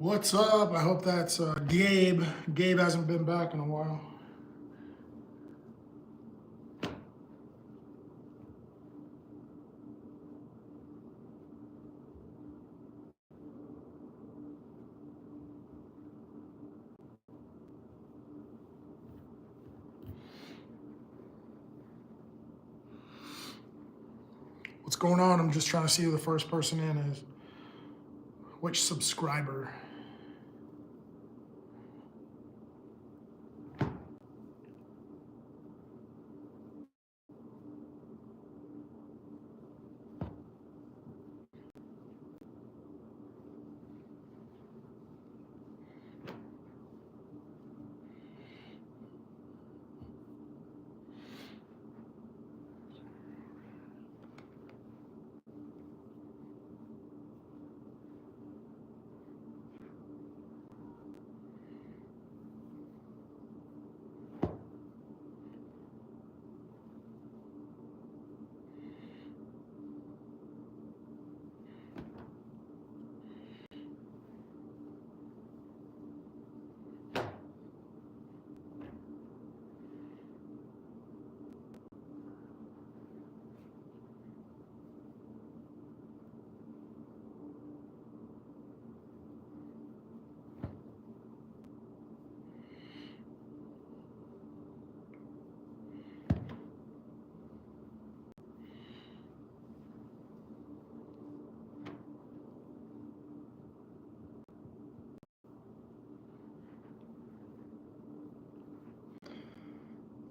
What's up? I hope that's Gabe. Gabe hasn't been back in a while. What's going on? I'm just trying to see who the first person in is. Which subscriber?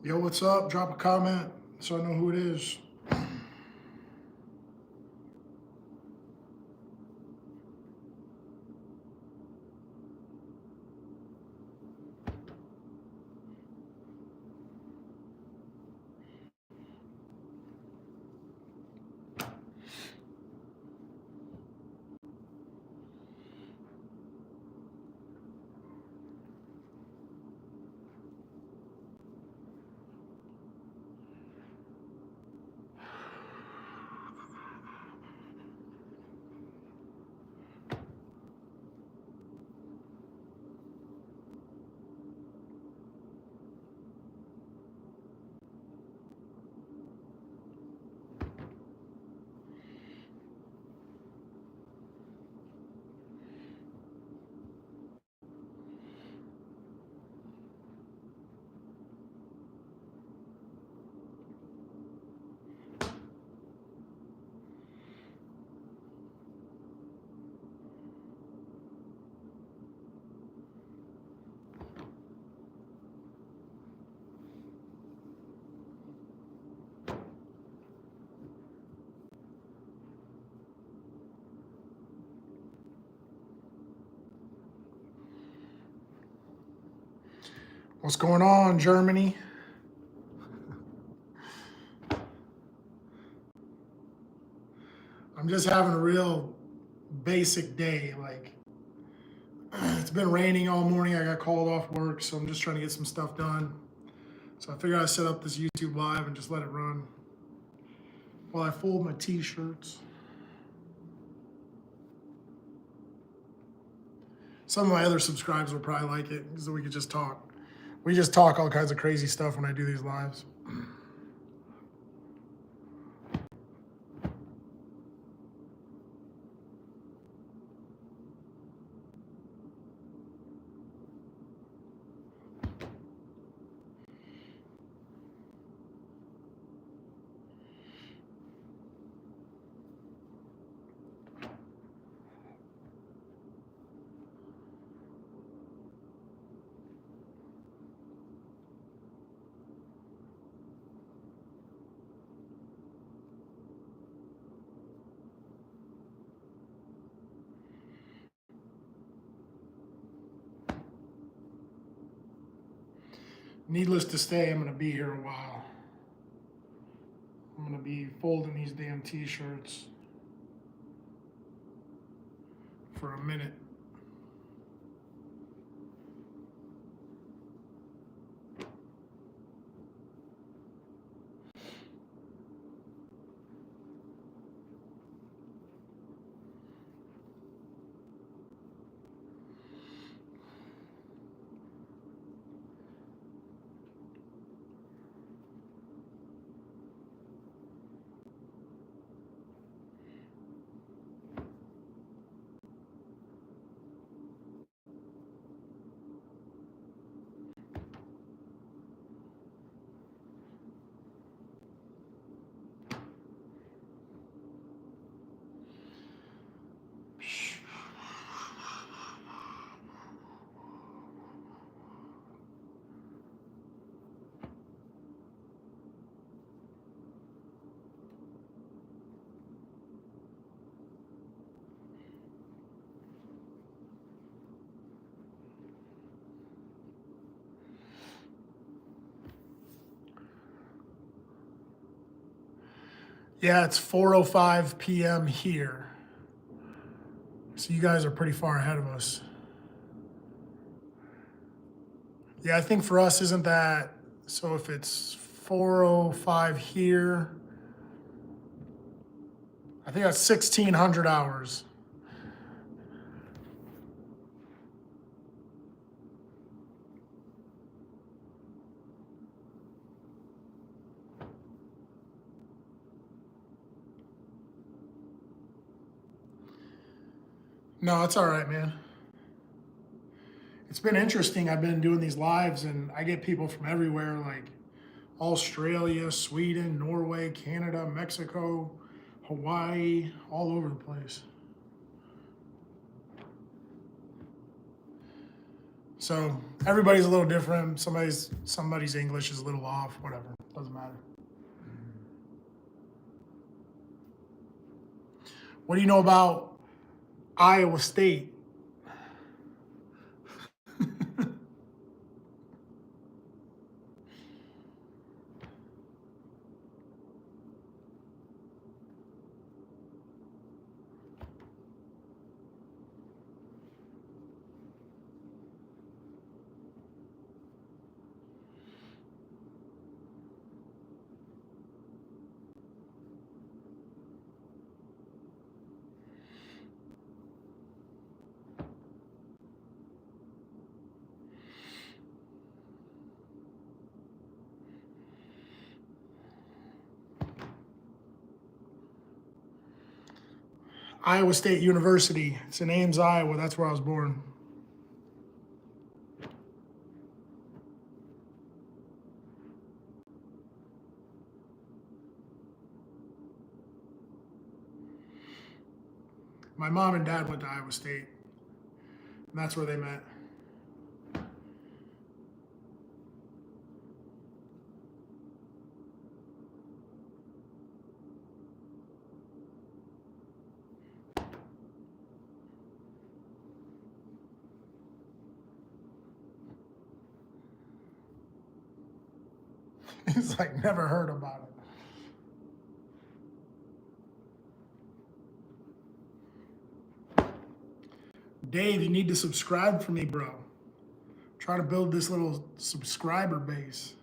Yo, what's up? Drop a comment so I know who it is. What's going on, Germany? I'm just having a real basic day. Like, it's been raining all morning. I got called off work, so I'm just trying to get some stuff done. So I figured I'd set up this YouTube live and just let it run while I fold my t-shirts. Some of my other subscribers will probably like it so we could just talk. We just talk all kinds of crazy stuff when I do these lives. Needless to say, I'm going to be here a while. I'm going to be folding these damn t-shirts for a minute. Yeah, it's 4:05 p.m. here. So you guys are pretty far ahead of us. Yeah, I think for us, isn't that, so if it's 4:05 here, I think that's 1,600 hours. No, it's all right, man. It's been interesting. I've been doing these lives and I get people from everywhere, like Australia, Sweden, Norway, Canada, Mexico, Hawaii, all over the place. So everybody's a little different. Somebody's English is a little off, whatever. Doesn't matter. What do you know about Iowa State? Iowa State University. It's in Ames, Iowa. That's where I was born. My mom and dad went to Iowa State, and that's where they met. He's like, never heard about it. Dave, you need to subscribe for me, bro. Try to build this little subscriber base.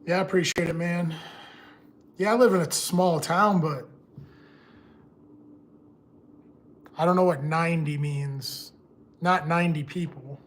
Yeah, I appreciate it, man. Yeah, I live in a small town, but I don't know what 90 means. Not 90 people.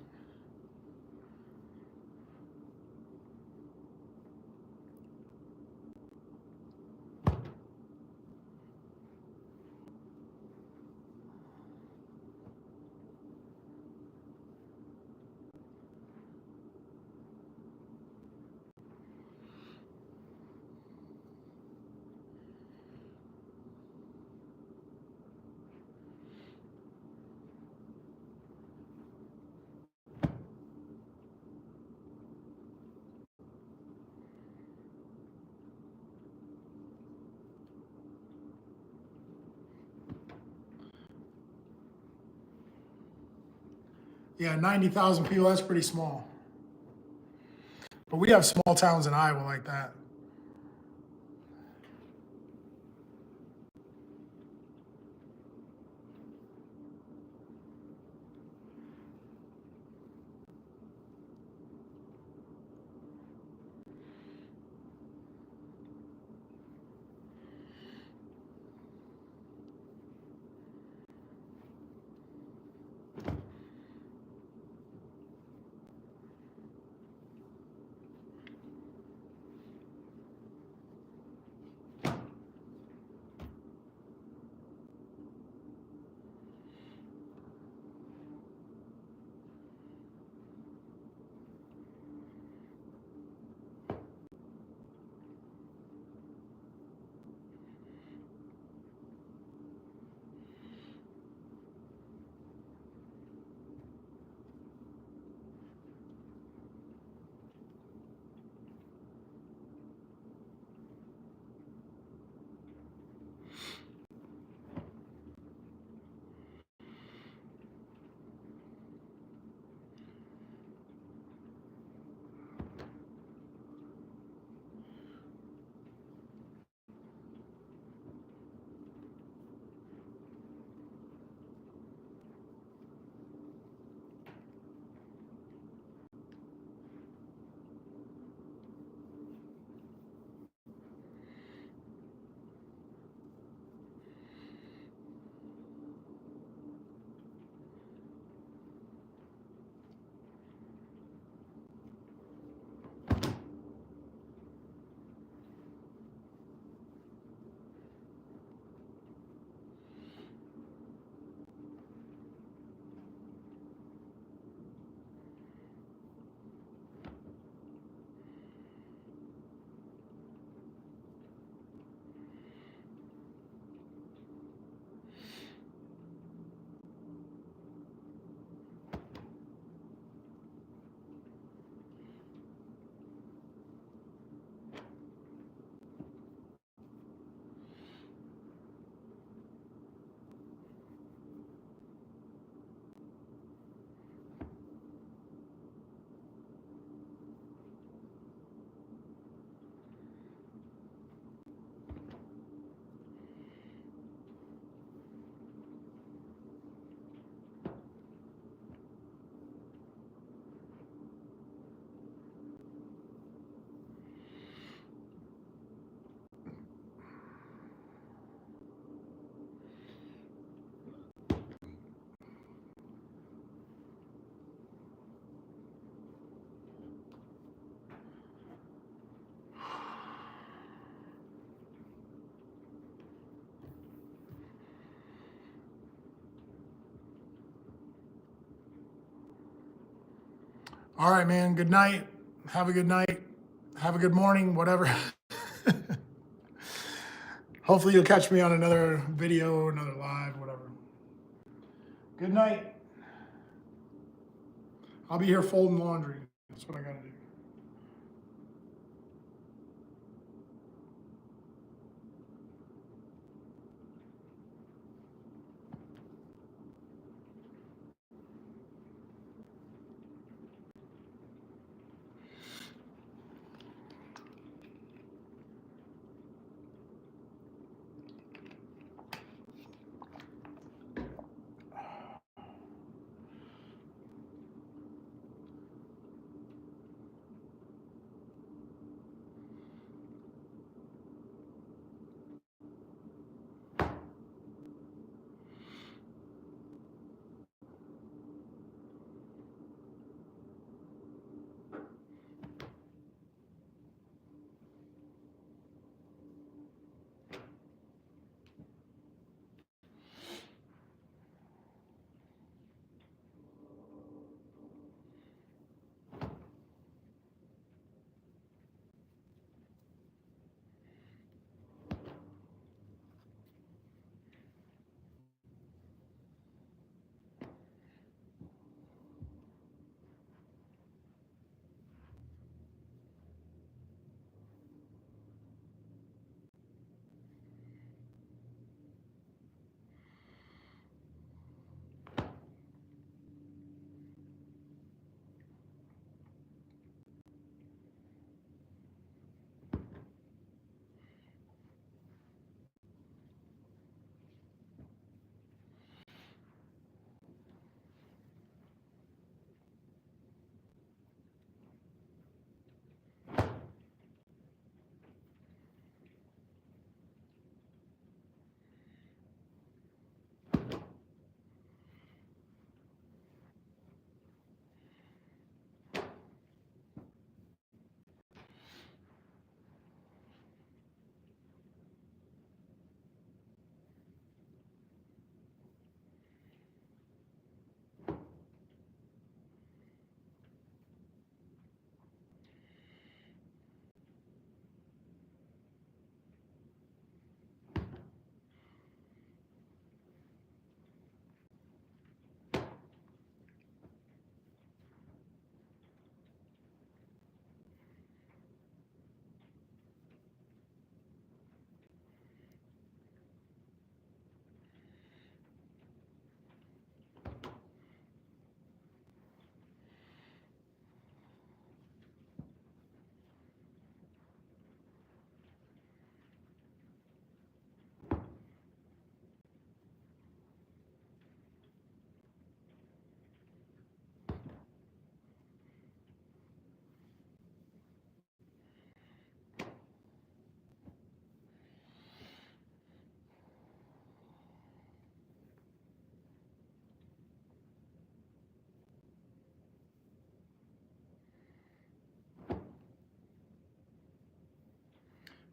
Yeah, 90,000 people, that's pretty small. But we have small towns in Iowa like that. All right, man. Good night. Have a good night. Have a good morning, whatever. Hopefully you'll catch me on another video or another live, whatever. Good night. I'll be here folding laundry. That's what I gotta do.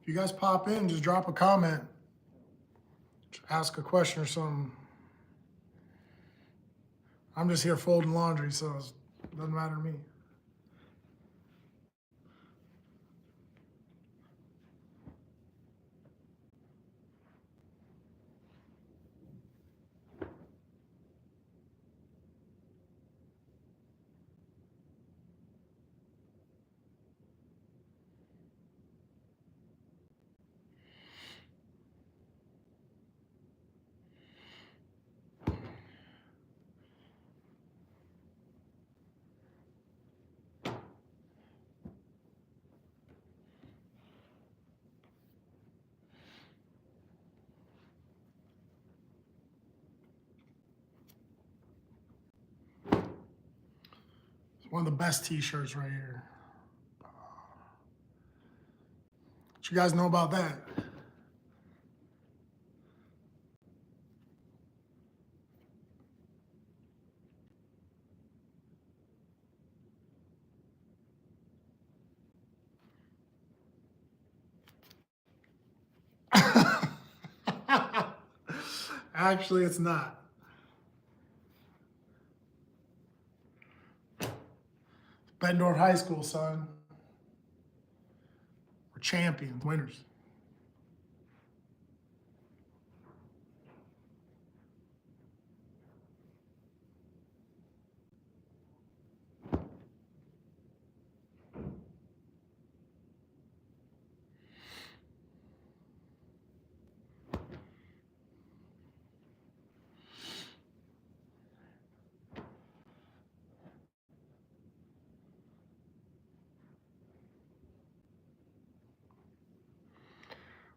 If you guys pop in, just drop a comment. Just ask a question or something. I'm just here folding laundry, so it doesn't matter to me. It's one of the best t-shirts right here. What you guys know about that? Actually, it's not. Bettendorf High School, son. We're champions, winners.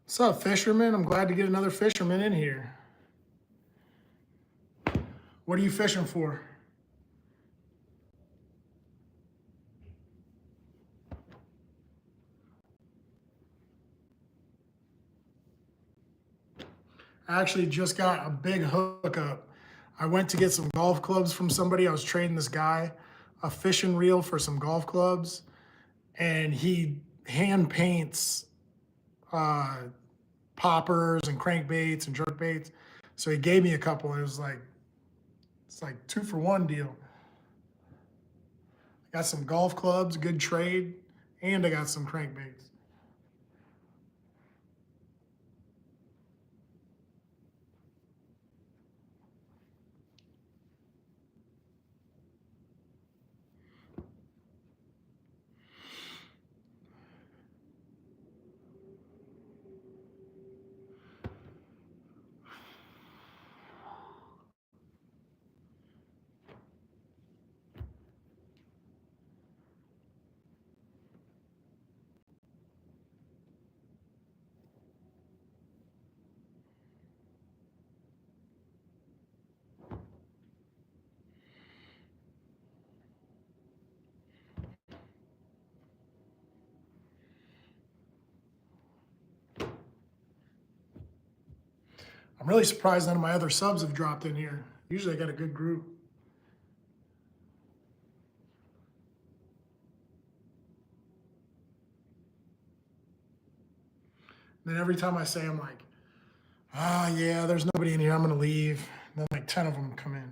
What's up, fisherman? I'm glad to get another fisherman in here. What are you fishing for? I actually just got a big hookup. I went to get some golf clubs from somebody. I was trading this guy a fishing reel for some golf clubs, and he hand paints poppers and crankbaits and jerkbaits. So he gave me a couple. And it's like 2-for-1 deal. I got some golf clubs, good trade, and I got some crankbaits. I'm really surprised none of my other subs have dropped in here. Usually I got a good group. And then every time I say, I'm like, yeah, there's nobody in here, I'm gonna leave. And then like 10 of them come in.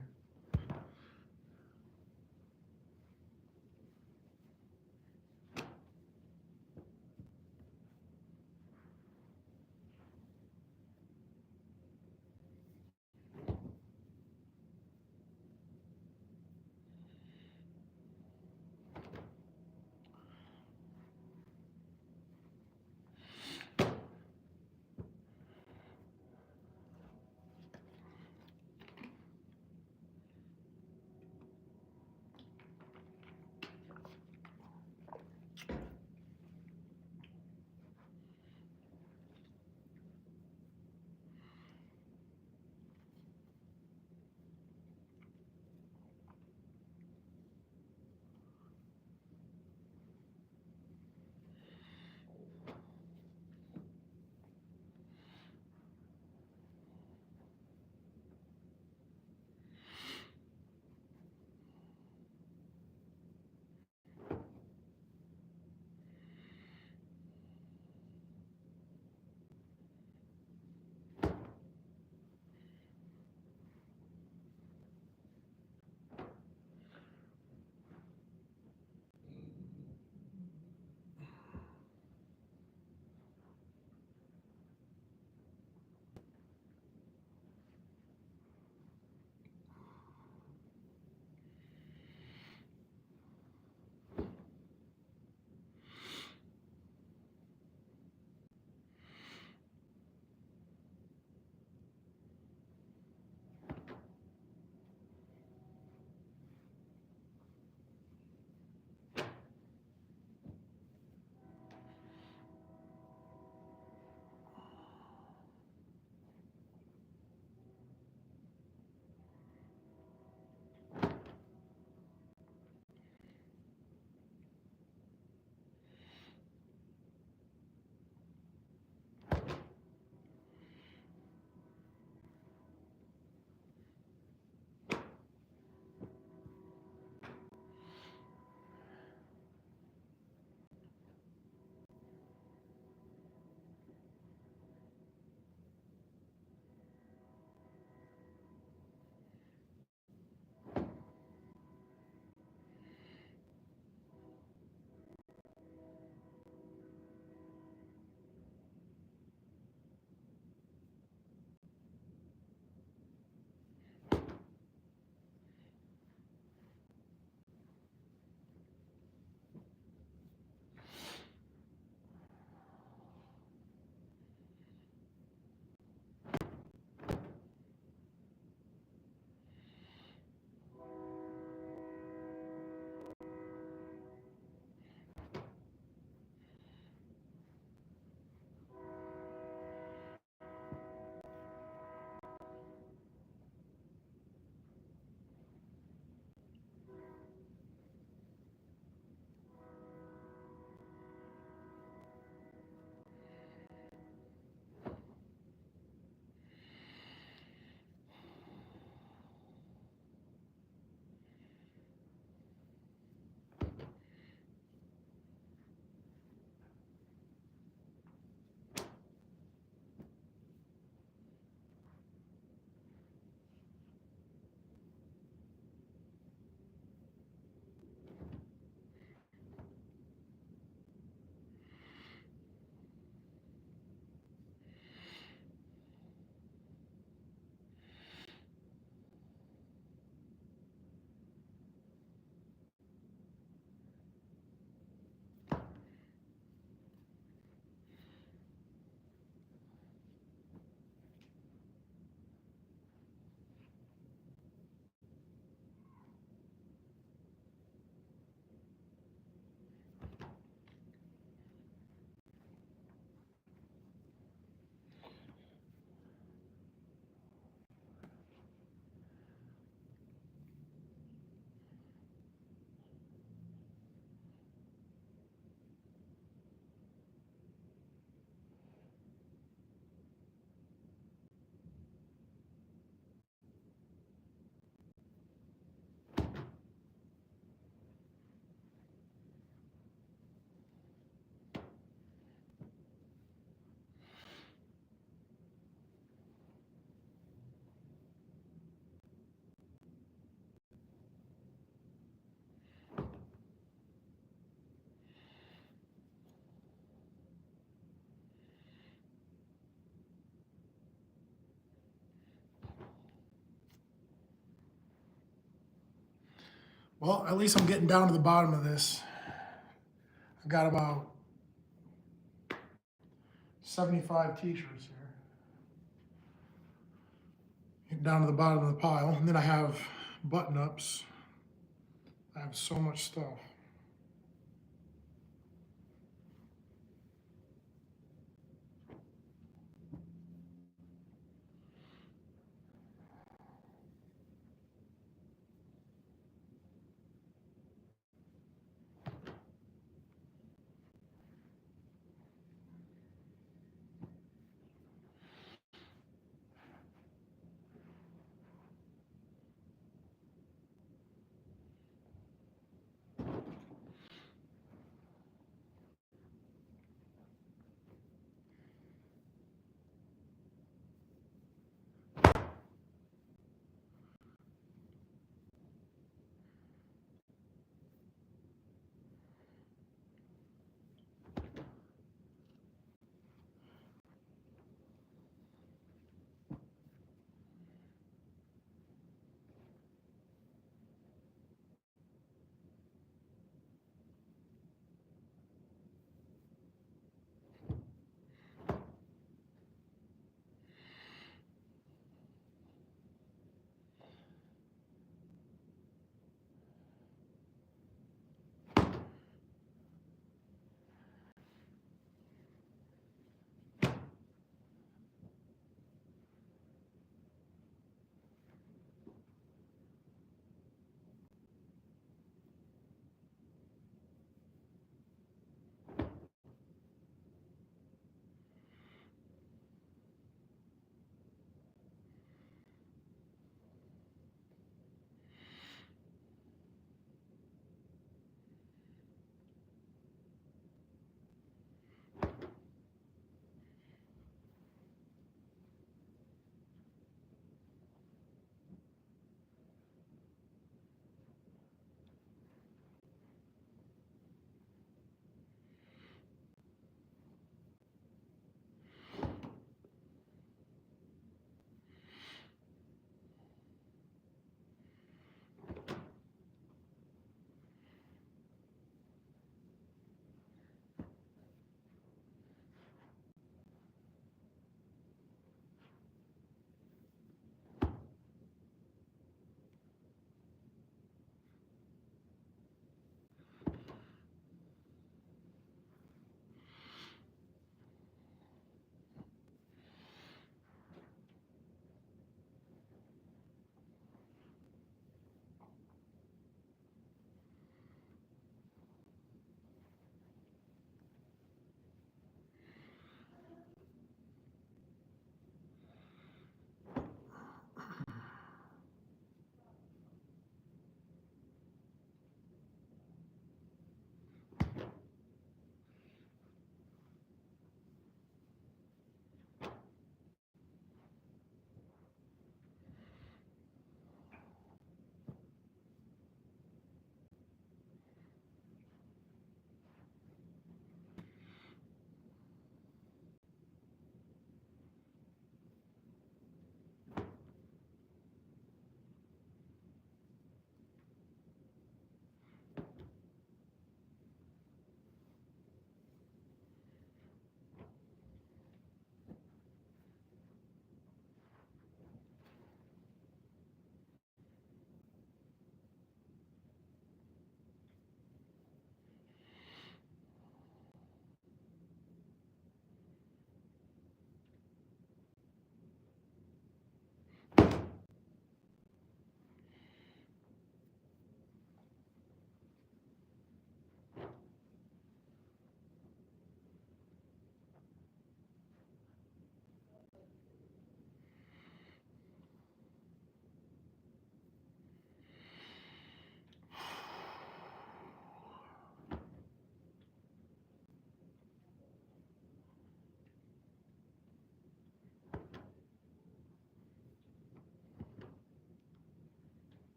Well, at least I'm getting down to the bottom of this. I've got about 75 t-shirts here. Get down to the bottom of the pile. And then I have button-ups. I have so much stuff.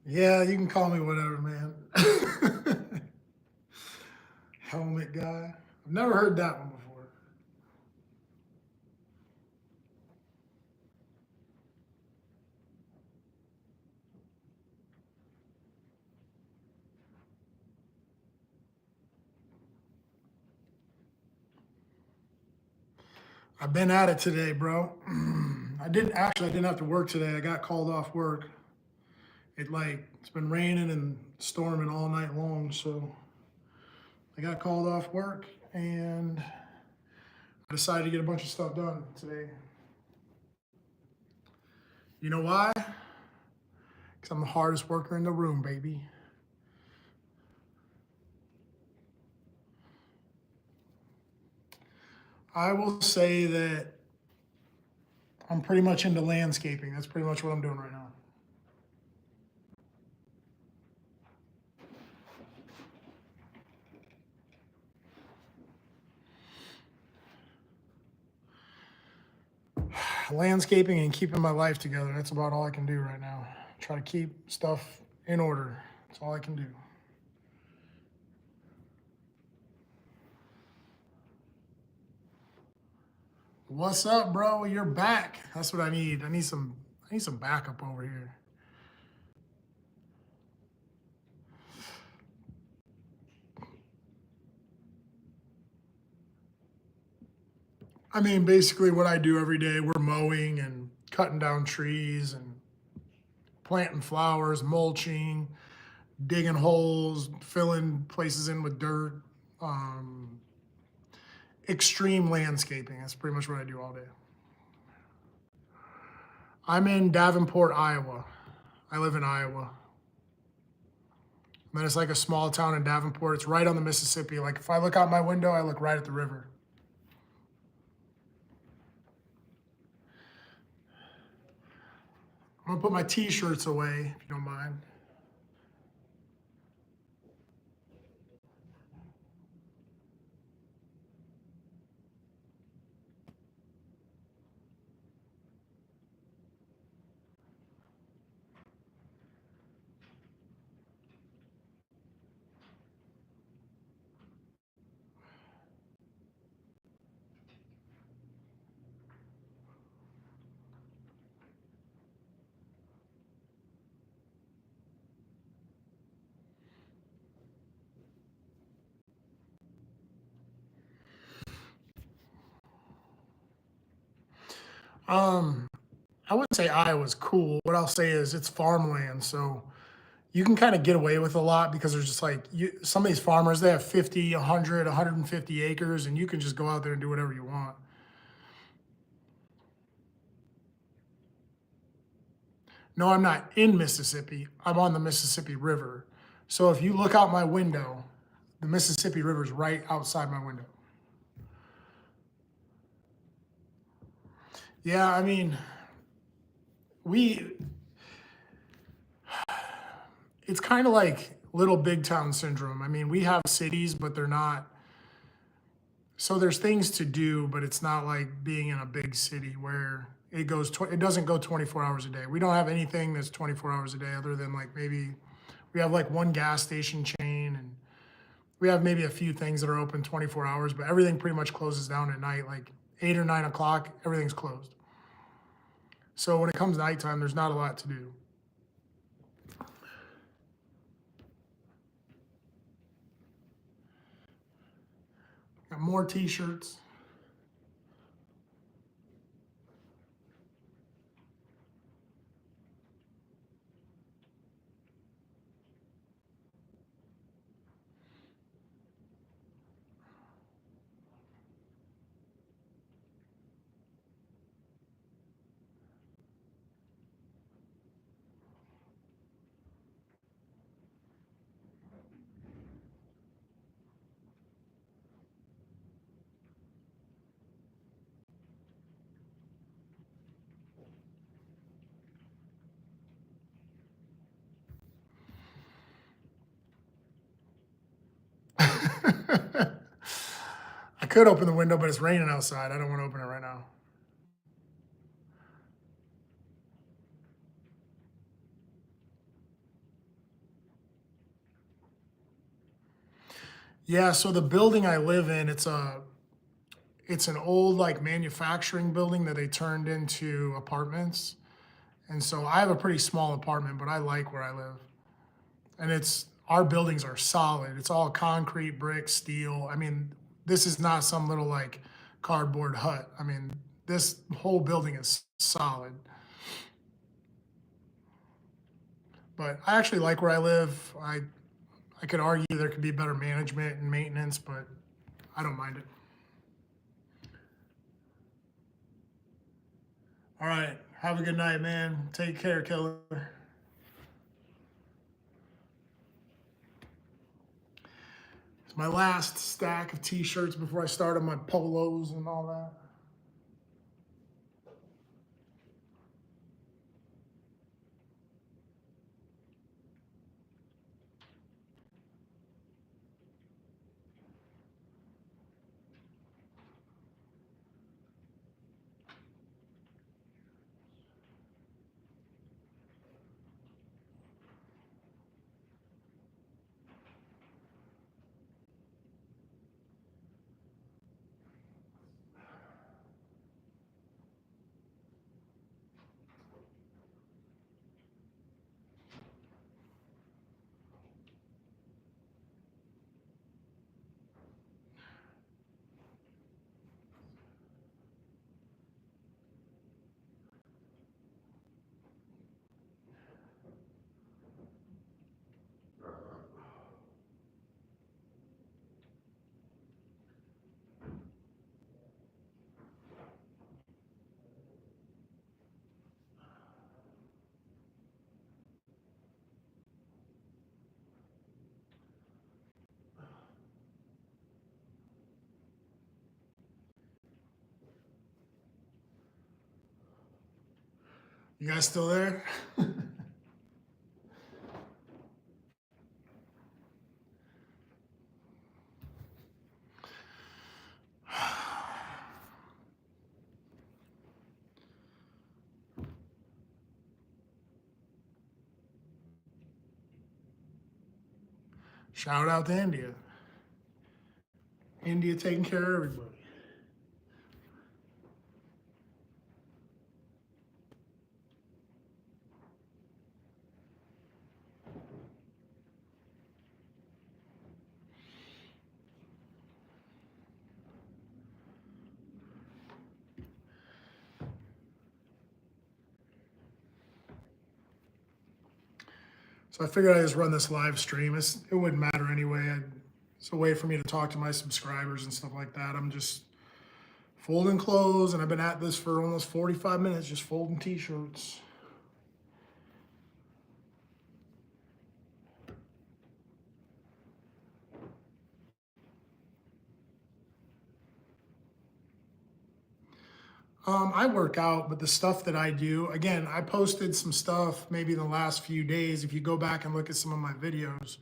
Yeah, you can call me whatever, man. Helmet guy. I've never heard that one before. I've been at it today, bro. I didn't have to work today. I got called off work. It's been raining and storming all night long, so I got called off work and I decided to get a bunch of stuff done today. You know why? Because I'm the hardest worker in the room, baby. I will say that I'm pretty much into landscaping. That's pretty much what I'm doing right now. Landscaping and keeping my life together. That's about all I can do right now. Try to keep stuff in order. That's all I can do. What's up, bro? You're back. That's what I need. I need some backup over here. I mean, basically what I do every day, we're mowing and cutting down trees and planting flowers, mulching, digging holes, filling places in with dirt. Um, Extreme landscaping. That's pretty much what I do all day. I'm in Davenport, Iowa. I live in Iowa. And then it's like a small town in Davenport. It's right on the Mississippi. Like if I look out my window, I look right at the river. I'm gonna put my t-shirts away, if you don't mind. Um, I wouldn't say Iowa's cool. What I'll say is it's farmland, so you can kind of get away with a lot because there's just some of these farmers, they have 50, 100, 150 acres, and you can just go out there and do whatever you want. No, I'm not in Mississippi. I'm on the Mississippi River. So if you look out my window, the Mississippi River's right outside my window. Yeah, I mean, we it's kind of like little big town syndrome. I mean, we have cities, but they're not. So there's things to do, but it's not like being in a big city where it doesn't go 24 hours a day. We don't have anything that's 24 hours a day other than like maybe we have like one gas station chain and we have maybe a few things that are open 24 hours, but everything pretty much closes down at night, like 8 or 9 o'clock, everything's closed. So when it comes nighttime, there's not a lot to do. Got more t-shirts. I could open the window, but it's raining outside. I don't want to open it right now. Yeah, so the building I live in, it's an old like manufacturing building that they turned into apartments. And so I have a pretty small apartment, but I like where I live. And it's our buildings are solid. It's all concrete, brick, steel. I mean, this is not some little like cardboard hut. I mean, this whole building is solid. But I actually like where I live. I could argue there could be better management and maintenance, but I don't mind it. All right. Have a good night, man. Take care, Killer. It's my last stack of t-shirts before I start on my polos and all that. You guys still there? Shout out to India. India taking care of everybody. So I figured I'd just run this live stream. It wouldn't matter anyway. It's a way for me to talk to my subscribers and stuff like that. I'm just folding clothes, and I've been at this for almost 45 minutes, just folding t-shirts. I work out, but the stuff that I do, again, I posted some stuff maybe in the last few days. If you go back and look at some of my videos,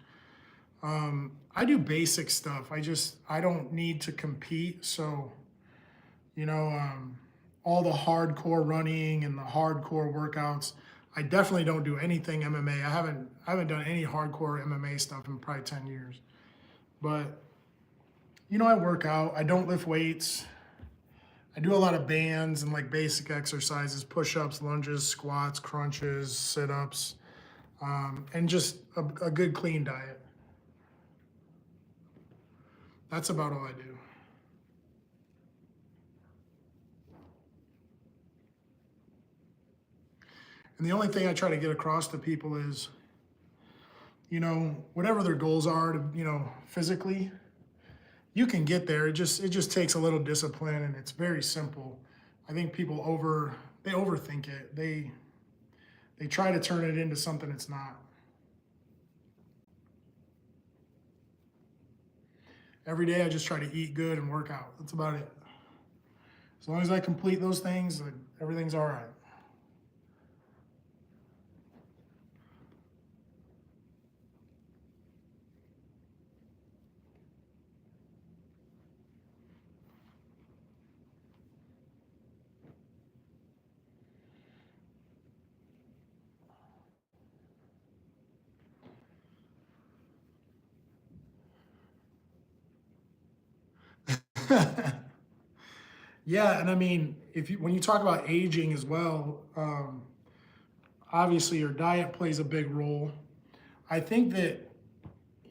I do basic stuff. I don't need to compete. So, you know, all the hardcore running and the hardcore workouts, I definitely don't do anything MMA. I haven't done any hardcore MMA stuff in probably 10 years. But, you know, I work out. I don't lift weights. I do a lot of bands and like basic exercises, push-ups, lunges, squats, crunches, sit-ups, and just a good clean diet. That's about all I do. And the only thing I try to get across to people is, you know, whatever their goals are to, you know, physically, you can get there. It just takes a little discipline, and it's very simple. I think people they overthink it. They try to turn it into something it's not. Every day I just try to eat good and work out. That's about it. As long as I complete those things, like, everything's all right. Yeah, and I mean, if you when you talk about aging as well, obviously your diet plays a big role. I think that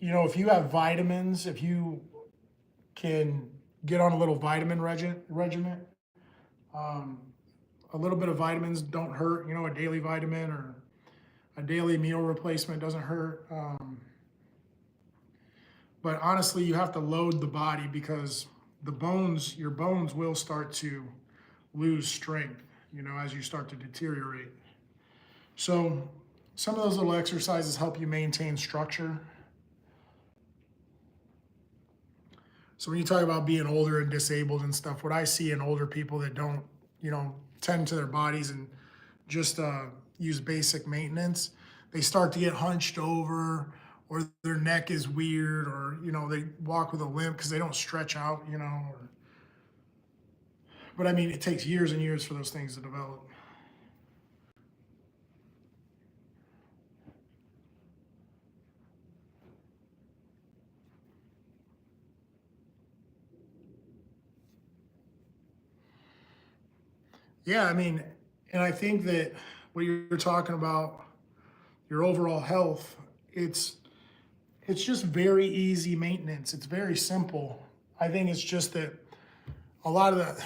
if you have vitamins, if you can get on a little vitamin regimen, um, a little bit of vitamins don't hurt. A daily vitamin or a daily meal replacement doesn't hurt. But honestly, you have to load the body because your bones will start to lose strength, as you start to deteriorate. So some of those little exercises help you maintain structure. So when you talk about being older and disabled and stuff, what I see in older people that don't, tend to their bodies and just use basic maintenance, they start to get hunched over, or their neck is weird, or they walk with a limp because they don't stretch out. But I mean, it takes years and years for those things to develop. Yeah, I mean, and I think that what you're talking about, your overall health, it's it's just very easy maintenance. It's very simple. I think it's just that a lot of the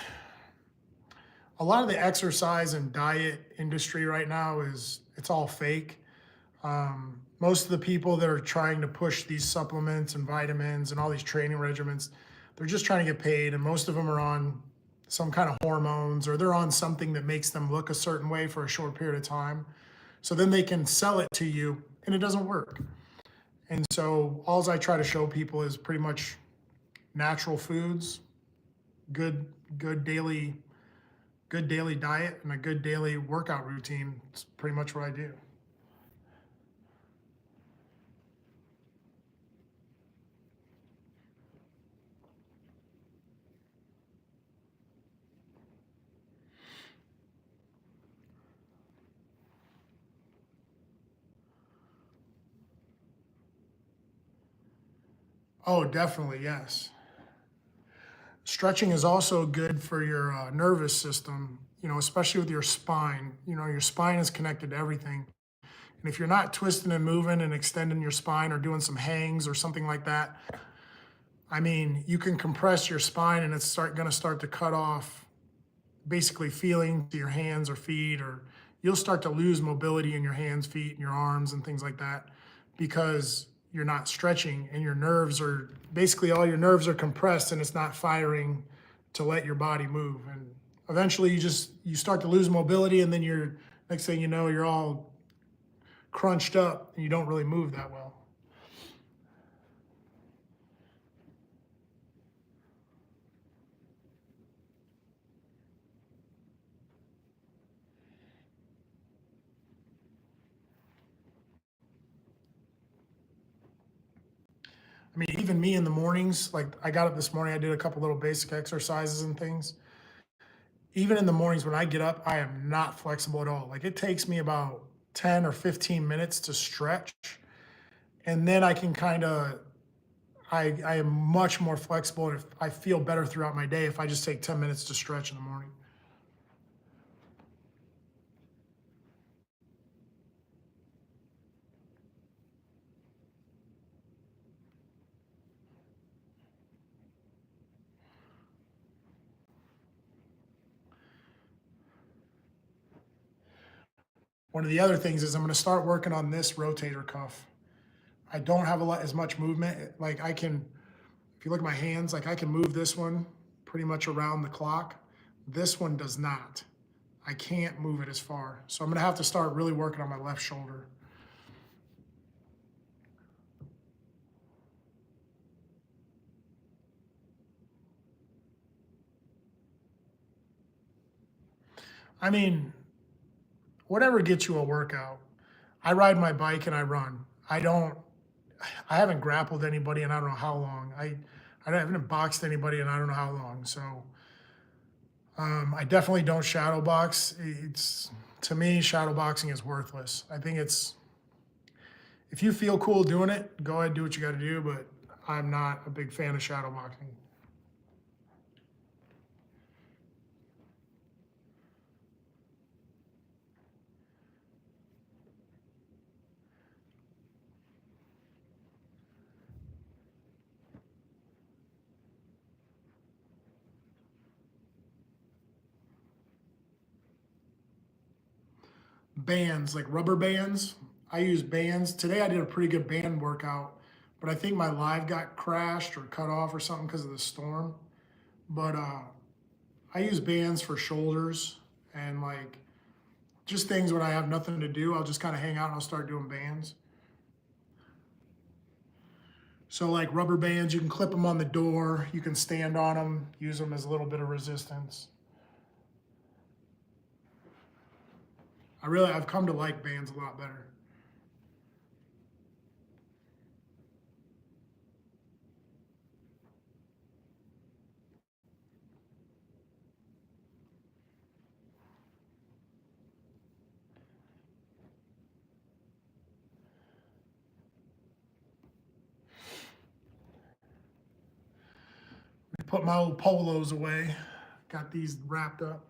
a lot of the exercise and diet industry right now it's all fake. Most of the people that are trying to push these supplements and vitamins and all these training regimens, they're just trying to get paid, and most of them are on some kind of hormones, or they're on something that makes them look a certain way for a short period of time. So then they can sell it to you, and it doesn't work. And so all I try to show people is pretty much natural foods, good good daily good daily diet, and a good daily workout routine. It's pretty much what I do. Oh, definitely, yes. Stretching is also good for your nervous system, especially with your spine. Your spine is connected to everything. And if you're not twisting and moving and extending your spine or doing some hangs or something like that, I mean, you can compress your spine and it's going to start to cut off basically feeling to your hands or feet, or you'll start to lose mobility in your hands, feet, and your arms and things like that because you're not stretching, and your nerves are basically all your nerves are compressed and it's not firing to let your body move. And eventually you start to lose mobility, and then you're next thing you know, you're all crunched up and you don't really move that well. I mean, even me in the mornings, like I got up this morning, I did a couple little basic exercises and things. Even in the mornings when I get up, I am not flexible at all. Like it takes me about 10 or 15 minutes to stretch. And then I can I am much more flexible. And if I feel better throughout my day if I just take 10 minutes to stretch in the morning. One of the other things is I'm going to start working on this rotator cuff. I don't have a lot as much movement. Like if you look at my hands, like I can move this one pretty much around the clock. This one does not. I can't move it as far. So I'm gonna have to start really working on my left shoulder. I mean, whatever gets you a workout. I ride my bike and I run. I haven't grappled anybody in I don't know how long. I haven't boxed anybody in I don't know how long. So I definitely don't shadow box. To me, shadow boxing is worthless. I think if you feel cool doing it, go ahead, do what you got to do. But I'm not a big fan of shadow boxing. bands, like rubber bands. I use bands. Today I did a pretty good band workout, but I think my live got crashed or cut off or something because of the storm. But I use bands for shoulders and like just things when I have nothing to do. I'll just kind of hang out and I'll start doing bands. So like rubber bands, you can clip them on the door. You can stand on them, use them as a little bit of resistance. I've come to like bands a lot better. Put my old polos away. Got these wrapped up.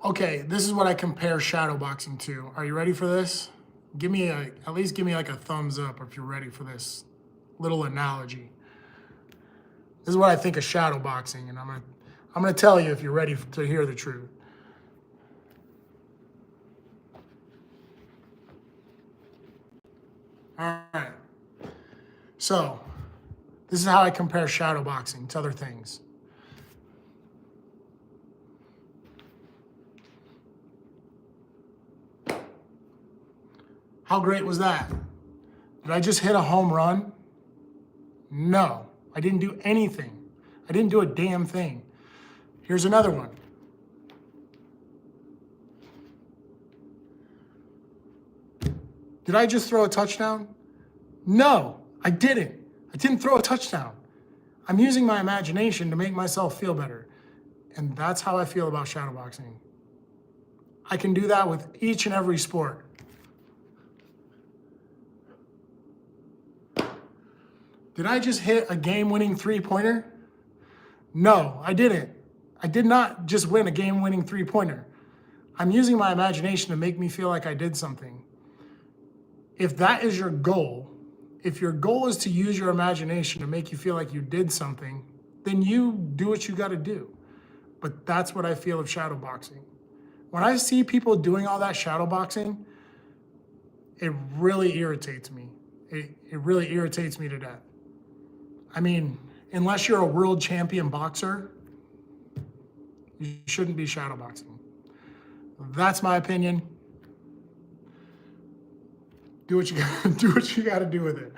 Okay, this is what I compare shadow boxing to. Are you ready for this? At least give me like a thumbs up if you're ready for this little analogy. This is what I think of shadow boxing, and I'm gonna tell you if you're ready to hear the truth. All right. So, this is how I compare shadow boxing to other things. How great was that? Did I just hit a home run? No, I didn't do anything. I didn't do a damn thing. Here's another one. Did I just throw a touchdown? No, I didn't. I didn't throw a touchdown. I'm using my imagination to make myself feel better. And that's how I feel about shadow boxing. I can do that with each and every sport. Did I just hit a game-winning three-pointer? No, I didn't. I did not just win a game-winning three-pointer. I'm using my imagination to make me feel like I did something. If that is your goal, if your goal is to use your imagination to make you feel like you did something, then you do what you got to do. But that's what I feel of shadow boxing. When I see people doing all that shadow boxing, it really irritates me. It really irritates me to death. I mean, unless you're a world champion boxer, you shouldn't be shadow boxing. That's my opinion. Do what you got to do with it.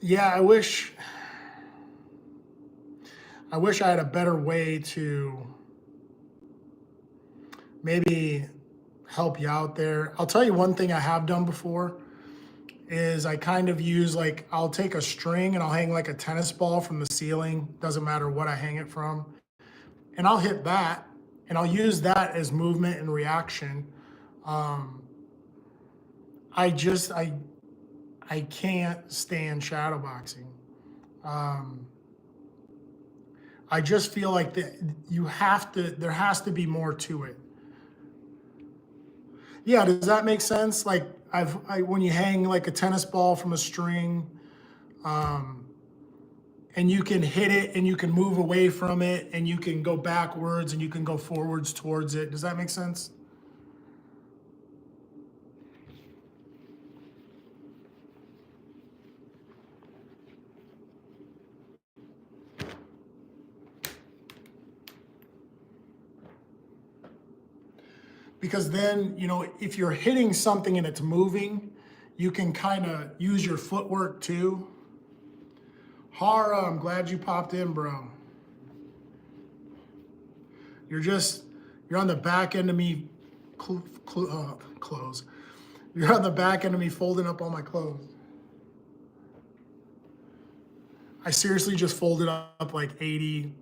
Yeah, I wish I had a better way to maybe help you out there. I'll tell you one thing I have done before is I kind of use like, I'll take a string and I'll hang like a tennis ball from the ceiling, doesn't matter what I hang it from, and I'll hit that and I'll use that as movement and reaction. Um, I just, I can't stand shadow boxing. Um, I just feel like that you have to, there has to be more to it. Yeah, does that make sense? Like when you hang like a tennis ball from a string, um, and you can hit it and you can move away from it and you can go backwards and you can go forwards towards it. Does that make sense? Because then, you know, if you're hitting something and it's moving, you can kind of use your footwork too. Hara, I'm glad you popped in, bro. You're just, you're on the back end of me clothes. You're on the back end of me folding up all my clothes. I seriously just folded up like 80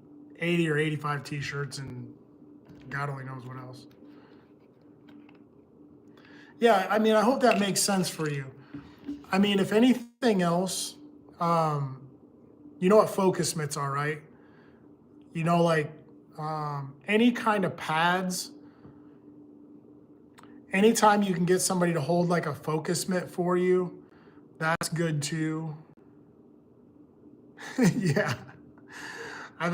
or 85 t-shirts and God only knows what else. Yeah, I mean, I hope that makes sense for you. I mean, if anything else, you know what focus mitts are, right? You know, like any kind of pads, anytime you can get somebody to hold like a focus mitt for you, that's good too. Yeah. I've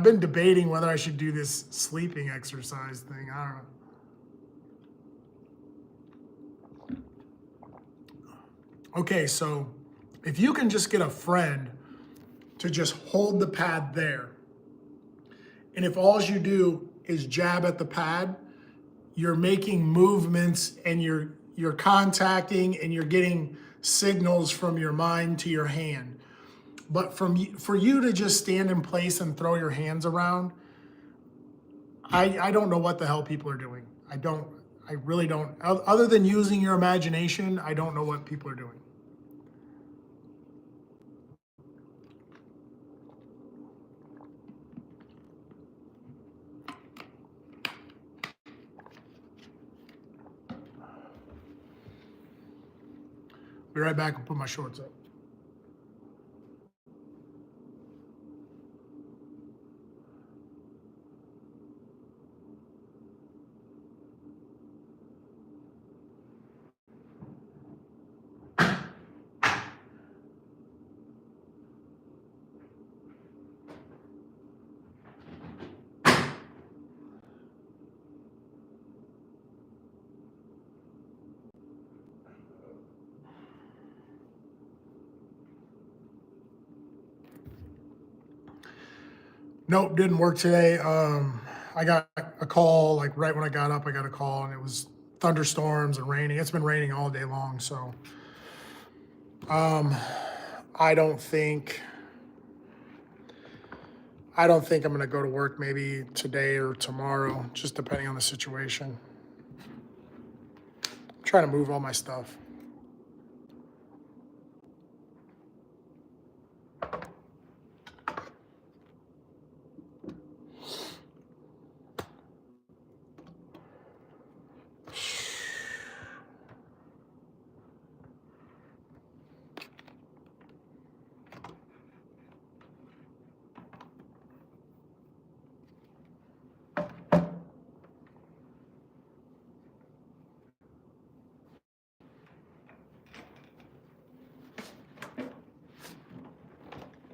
been debating whether I should do this sleeping exercise thing. I don't know. Okay, so if you can just get a friend to just hold the pad there, and if all you do is jab at the pad, you're making movements and you're contacting and you're getting signals from your mind to your hand. But for you to just stand in place and throw your hands around, I don't know what the hell people are doing. I really don't. Other than using your imagination, I don't know what people are doing. Be right back and put my shorts up. Nope, didn't work today. I got a call like right when I got up. I got a call and it was thunderstorms and raining. It's been raining all day long, so um, I don't think I'm gonna go to work maybe today or tomorrow, just depending on the situation. I'm trying to move all my stuff.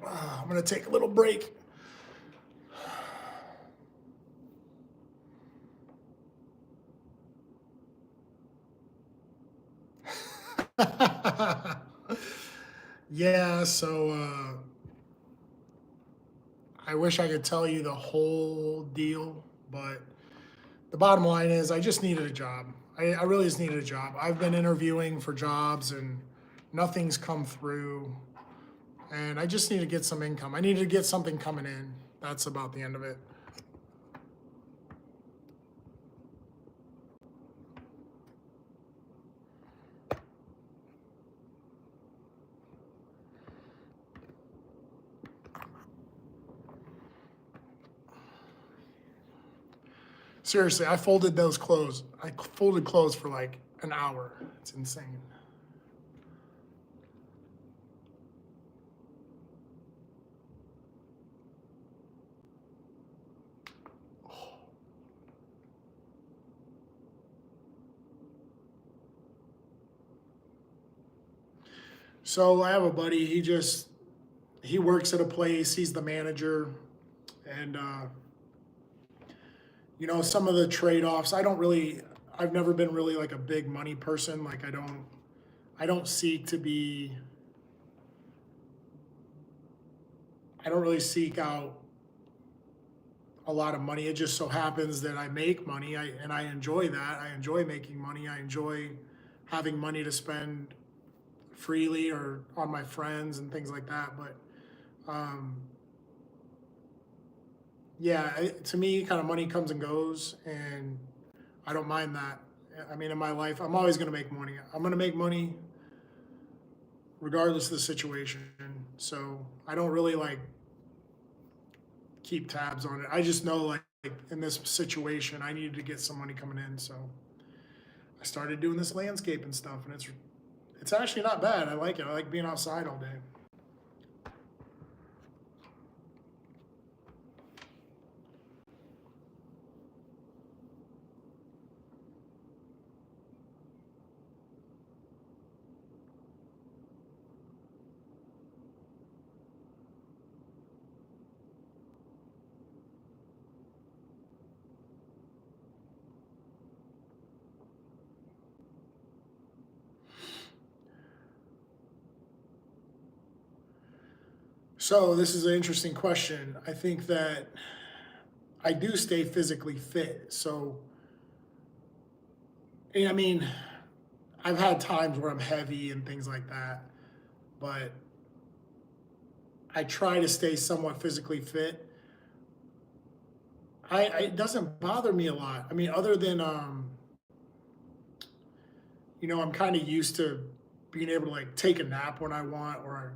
I'm gonna take a little break. Yeah, so I wish I could tell you the whole deal, but the bottom line is I just needed a job. I really just needed a job. I've been interviewing for jobs and nothing's come through. And I just need to get some income. I need to get something coming in. That's about the end of it. Seriously, I folded those clothes. I folded clothes for like an hour. It's insane. So I have a buddy. He works at a place. He's the manager, and some of the trade-offs. I've never been really like a big money person. Like I don't seek to be. I don't really seek out a lot of money. It just so happens that I make money, and I enjoy that. I enjoy making money. I enjoy having money to spend freely or on my friends and things like that. But um, yeah, to me, kind of money comes and goes, and I don't mind that. I mean, in my life, I'm always going to make money. I'm going to make money regardless of the situation. So I don't really like keep tabs on it. I just know like in this situation, I needed to get some money coming in. So I started doing this landscape and stuff, and it's actually not bad. I like it. I like being outside all day. So this is an interesting question. I think that I do stay physically fit. So, I mean, I've had times where I'm heavy and things like that, but I try to stay somewhat physically fit. It doesn't bother me a lot. I mean, other than I'm kind of used to being able to like take a nap when I want, or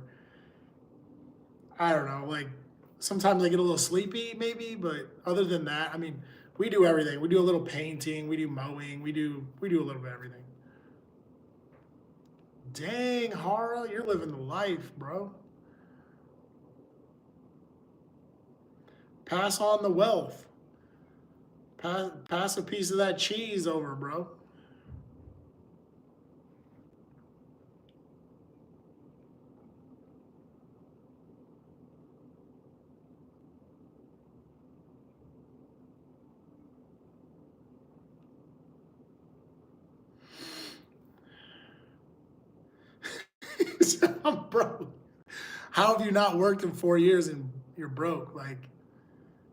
I don't know, like sometimes I get a little sleepy maybe, but other than that, I mean, we do everything. We do a little painting, we do mowing, we do a little bit of everything. Dang, Hara, you're living the life, bro. Pass on the wealth. Pass a piece of that cheese over, bro. I'm broke. How have you not worked in 4 years and you're broke? Like,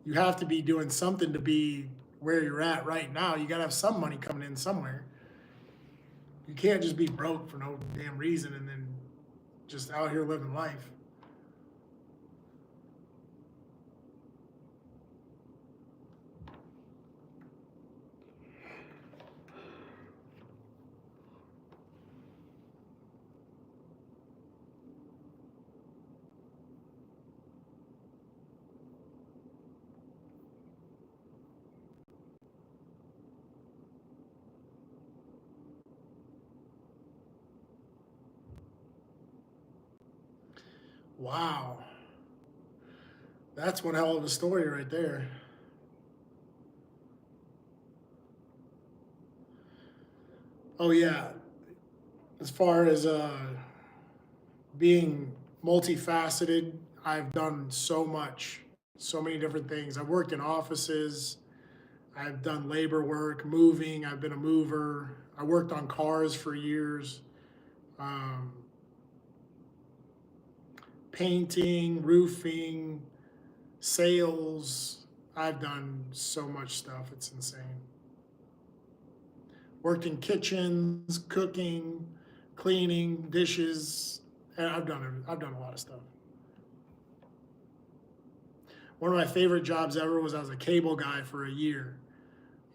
you have to be doing something to be where you're at right now. You got to have some money coming in somewhere. You can't just be broke for no damn reason and then just out here living life. Wow. That's one hell of a story right there. Oh, yeah. As far as being multifaceted, I've done so much, so many different things. I've worked in offices, I've done labor work, moving, I've been a mover, I worked on cars for years, um, painting, roofing, sales. I've done so much stuff, it's insane. Worked in kitchens, cooking, cleaning, dishes. And I've done a lot of stuff. One of my favorite jobs ever was I was a cable guy for a year,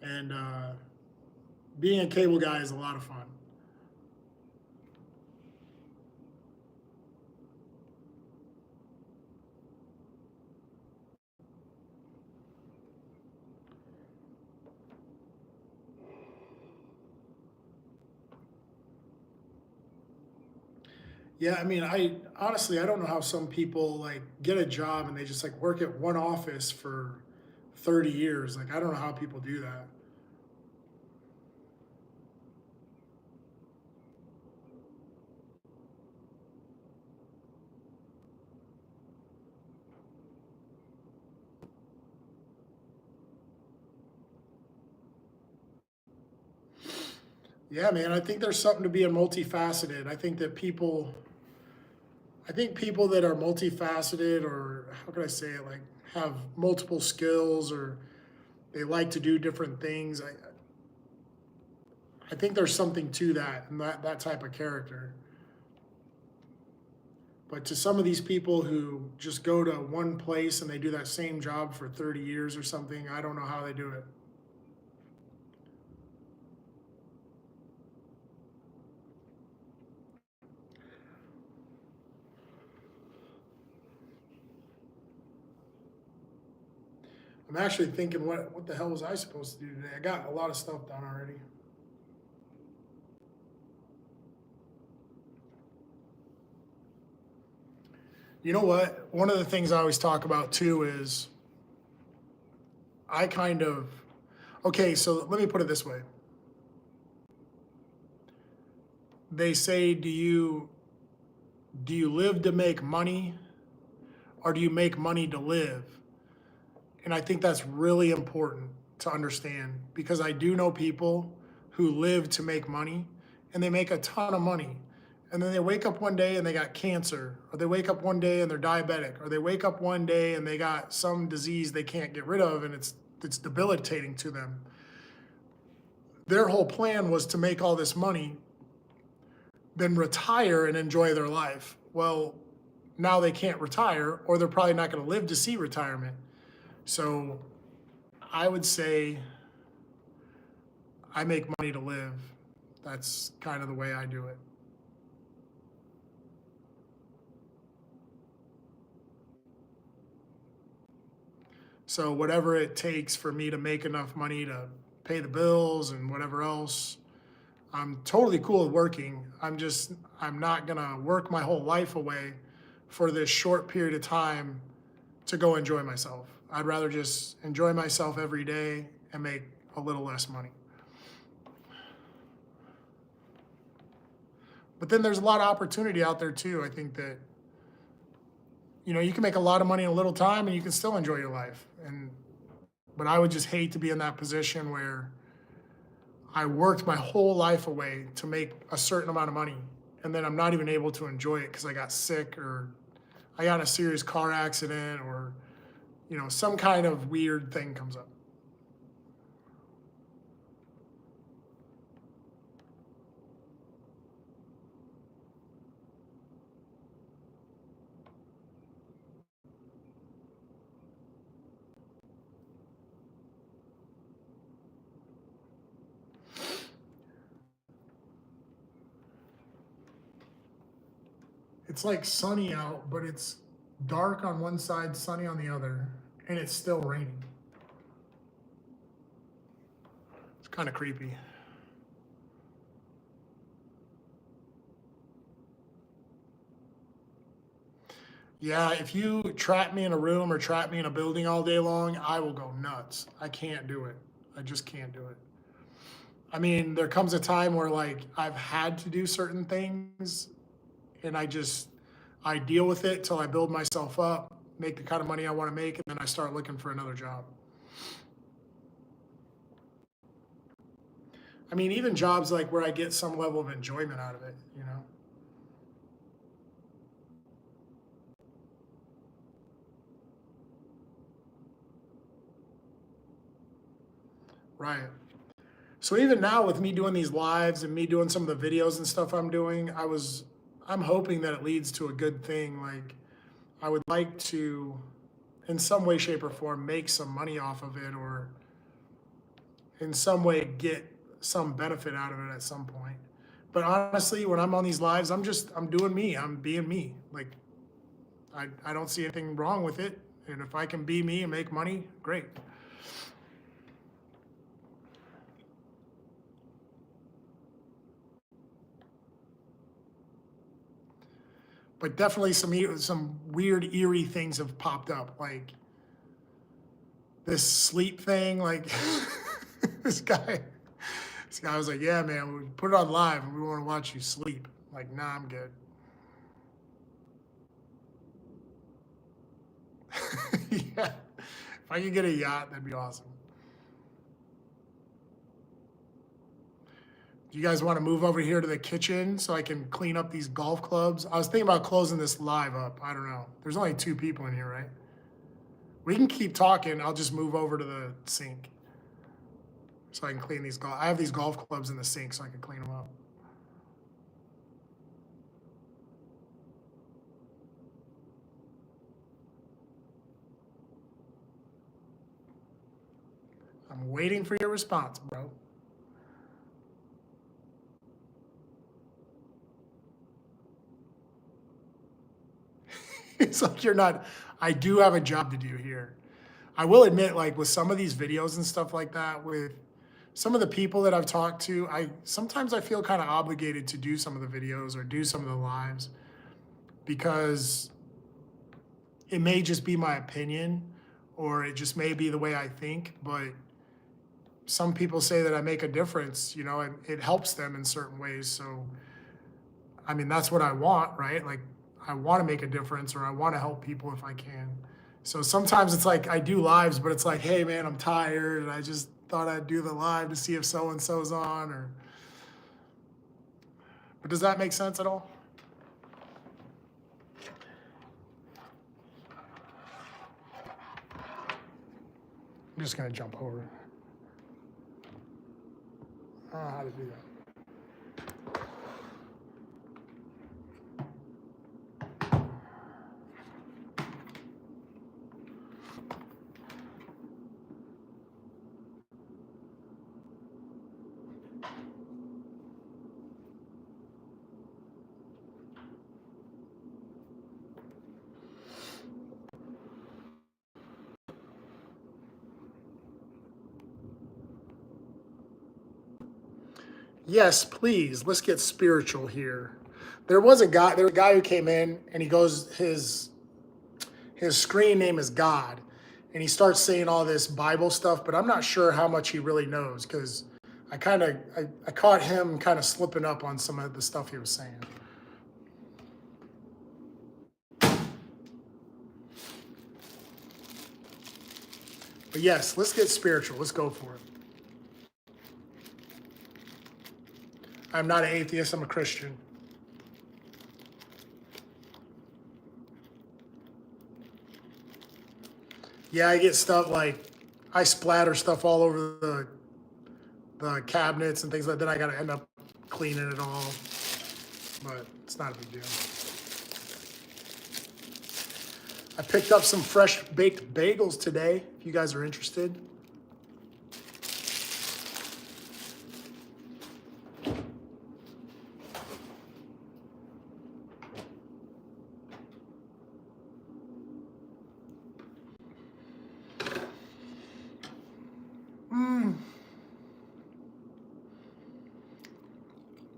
and being a cable guy is a lot of fun. Yeah, I mean, I honestly I don't know how some people like get a job and they just like work at one office for 30 years. Like I don't know how people do that. Yeah, man, I think there's something to being multifaceted. I think people that are multifaceted, or how can I say it, like have multiple skills, or they like to do different things. I think there's something to that and that type of character. But to some of these people who just go to one place and they do that same job for 30 years or something, I don't know how they do it. I'm actually thinking, what the hell was I supposed to do today? I got a lot of stuff done already. You know what? One of the things I always talk about too is I kind of, okay, so let me put it this way. They say, do you live to make money or do you make money to live? And I think that's really important to understand because I do know people who live to make money and they make a ton of money. And then they wake up one day and they got cancer, or they wake up one day and they're diabetic, or they wake up one day and they got some disease they can't get rid of and it's debilitating to them. Their whole plan was to make all this money, then retire and enjoy their life. Well, now they can't retire, or they're probably not going to live to see retirement. So I would say I make money to live. That's kind of the way I do it. So whatever it takes for me to make enough money to pay the bills and whatever else, I'm totally cool with working. I'm not gonna work my whole life away for this short period of time to go enjoy myself. I'd rather just enjoy myself every day and make a little less money. But then there's a lot of opportunity out there too. I think that, you can make a lot of money in a little time and you can still enjoy your life. But I would just hate to be in that position where I worked my whole life away to make a certain amount of money and then I'm not even able to enjoy it because I got sick or I got in a serious car accident or, some kind of weird thing comes up. It's like sunny out, but it's dark on one side, sunny on the other, and it's still raining. It's kind of creepy. Yeah, if you trap me in a room or trap me in a building all day long, I will go nuts. I can't do it. I just can't do it. I mean, there comes a time where like I've had to do certain things and I deal with it till I build myself up, make the kind of money I want to make, and then I start looking for another job. I mean, even jobs like where I get some level of enjoyment out of it. Right. So even now with me doing these lives and me doing some of the videos and stuff I'm doing, I'm hoping that it leads to a good thing. Like I would like to in some way, shape, or form make some money off of it or in some way get some benefit out of it at some point. But honestly, when I'm on these lives, I'm doing me. I'm being me. Like I don't see anything wrong with it. And if I can be me and make money, great. but definitely some weird, eerie things have popped up, like this sleep thing. Like this guy, this guy was like, "Yeah, man, we put it on live, and we want to watch you sleep." I'm like, nah, I'm good. Yeah, if I could get a yacht, that'd be awesome. Do you guys want to move over here to the kitchen so I can clean up these golf clubs? I was thinking about closing this live up. I don't know. There's only 2 people in here, right? We can keep talking. I'll just move over to the sink so I can clean these golf. I have these golf clubs in the sink so I can clean them up. I'm waiting for your response, bro. It's like you're not, I do have a job to do here. I will admit, like with some of these videos and stuff like that, with some of the people that I've talked to, sometimes I feel kind of obligated to do some of the videos or do some of the lives because it may just be my opinion or it just may be the way I think, but some people say that I make a difference, you know, and it helps them in certain ways. So, I mean, that's what I want, right? Like, I want to make a difference or I want to help people if I can. So sometimes it's like I do lives, but it's like, hey, man, I'm tired and I just thought I'd do the live to see if so and so's on. Or, but does that make sense at all? I'm just gonna jump over. I don't know how to do that. Yes, please. Let's get spiritual here. There was a guy who came in and he goes, his screen name is God. And he starts saying all this Bible stuff, but I'm not sure how much he really knows because I caught him kind of slipping up on some of the stuff he was saying. But yes, let's get spiritual. Let's go for it. I'm not an atheist, I'm a Christian. Yeah, I get stuff like I splatter stuff all over the cabinets and things like that. I gotta end up cleaning it all. But it's not a big deal. I picked up some fresh baked bagels today, if you guys are interested.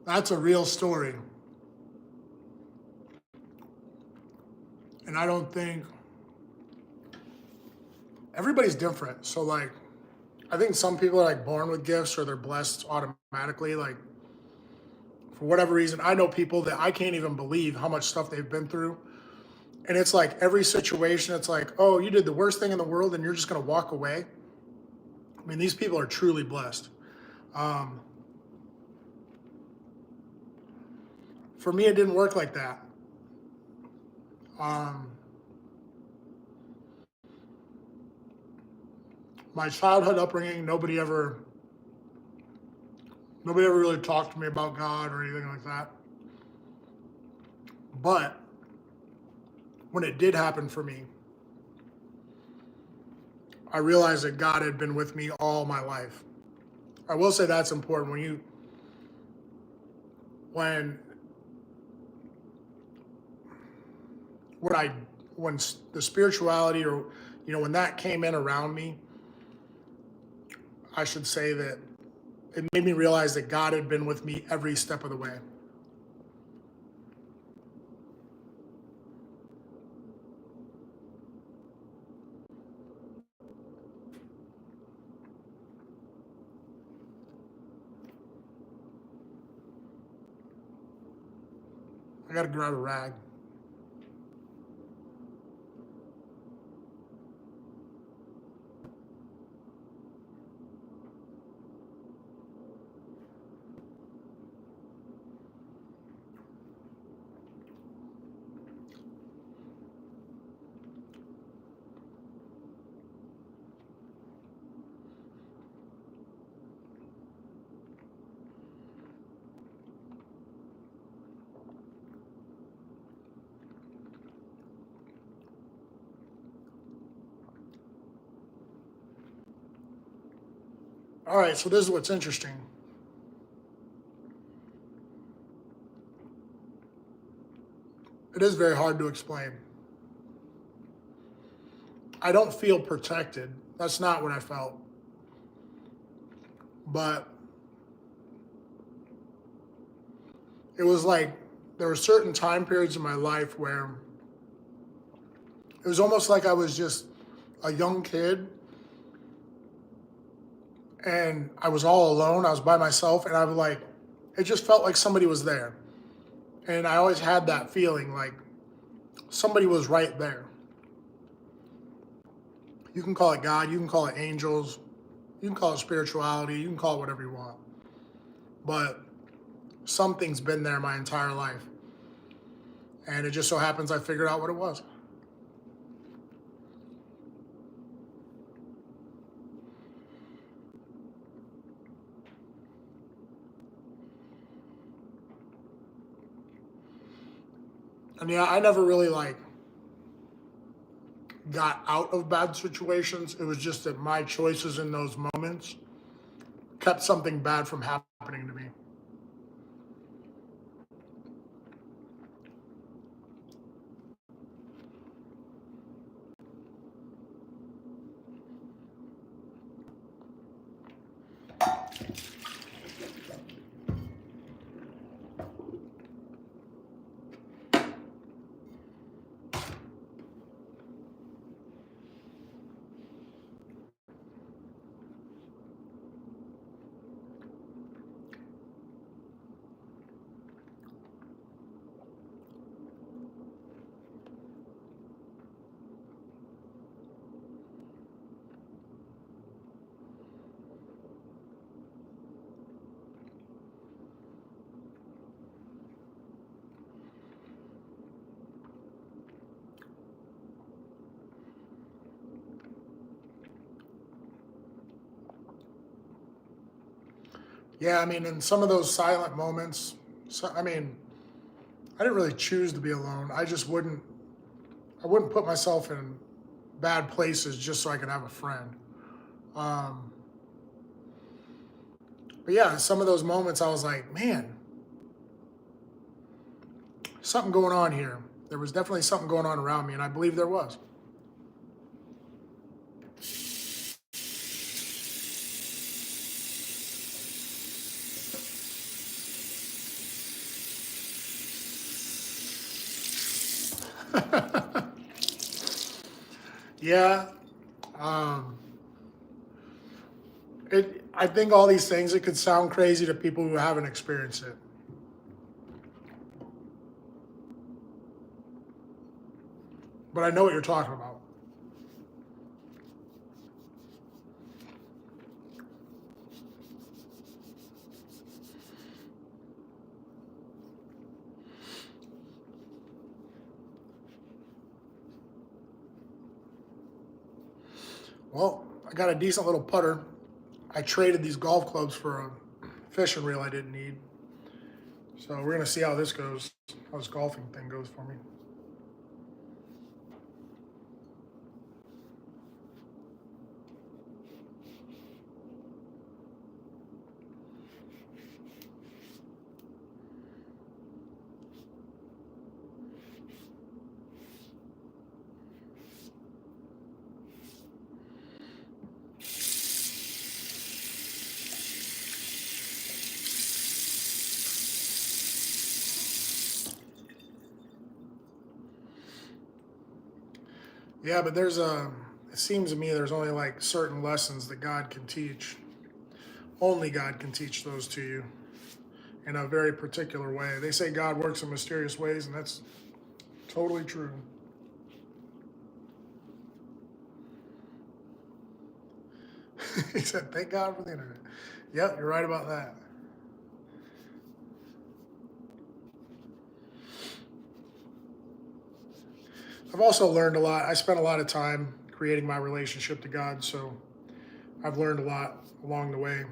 That's a real story. And I don't think everybody's different. So like I think some people are like born with gifts or they're blessed automatically. Like for whatever reason, I know people that I can't even believe how much stuff they've been through. And it's like every situation, it's like, oh, you did the worst thing in the world and you're just gonna walk away. I mean, these people are truly blessed. For me, it didn't work like that. My childhood upbringing, nobody ever really talked to me about God or anything like that. But when it did happen for me, I realized that God had been with me all my life. I will say that's important when when I when the spirituality or when that came in around me, I should say that it made me realize that God had been with me every step of the way. I gotta grab a rag. All right, so this is what's interesting. It is very hard to explain. I don't feel protected. That's not what I felt. But it was like there were certain time periods in my life where it was almost like I was just a young kid and I was all alone. I was by myself and I was like, it just felt like somebody was there. And I always had that feeling like somebody was right there. You can call it God, you can call it angels, you can call it spirituality, you can call it whatever you want. But something's been there my entire life. And it just so happens I figured out what it was. And yeah, I never really like got out of bad situations. It was just that my choices in those moments kept something bad from happening to me. Yeah, I mean, in some of those silent moments, so, I mean, I didn't really choose to be alone. I wouldn't put myself in bad places just so I could have a friend. Um, but yeah, in some of those moments, I was like, man, something going on here. There was definitely something going on around me, and I believe there was. Yeah, um, I think all these things, it could sound crazy to people who haven't experienced it, but I know what you're talking about. Well, I got a decent little putter. I traded these golf clubs for a fishing reel I didn't need. So we're gonna see how this goes, how this golfing thing goes for me. Yeah, but it seems to me there's only like certain lessons that God can teach. Only God can teach those to you. in a very particular way. They say God works in mysterious ways, and that's totally true. He said, thank God for the internet. Yep, you're right about that. I've also learned a lot. I spent a lot of time creating my relationship to God, so I've learned a lot along the way.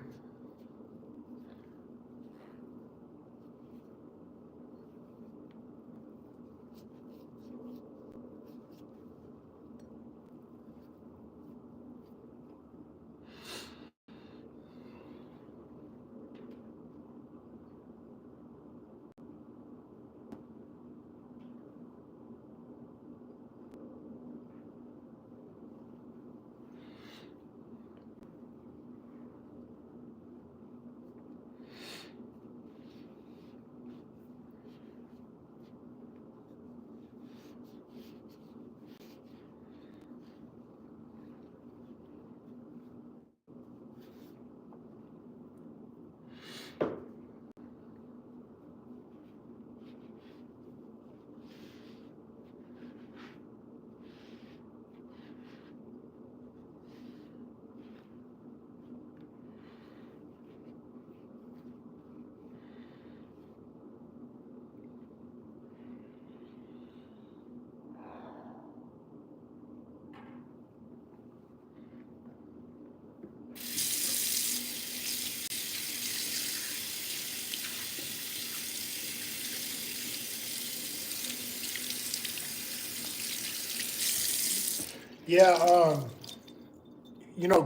Yeah,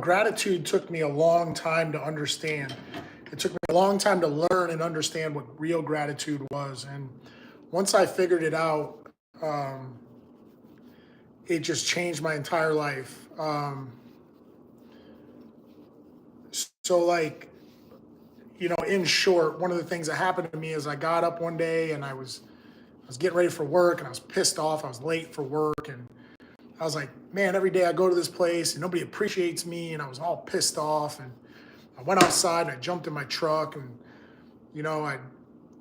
gratitude took me a long time to understand. It took me a long time to learn and understand what real gratitude was. And once I figured it out, um, it just changed my entire life. So, like, in short, one of the things that happened to me is I got up one day and I was getting ready for work and I was pissed off. I was late for work and I was like, man, every day I go to this place and nobody appreciates me, and I was all pissed off. And I went outside and I jumped in my truck and I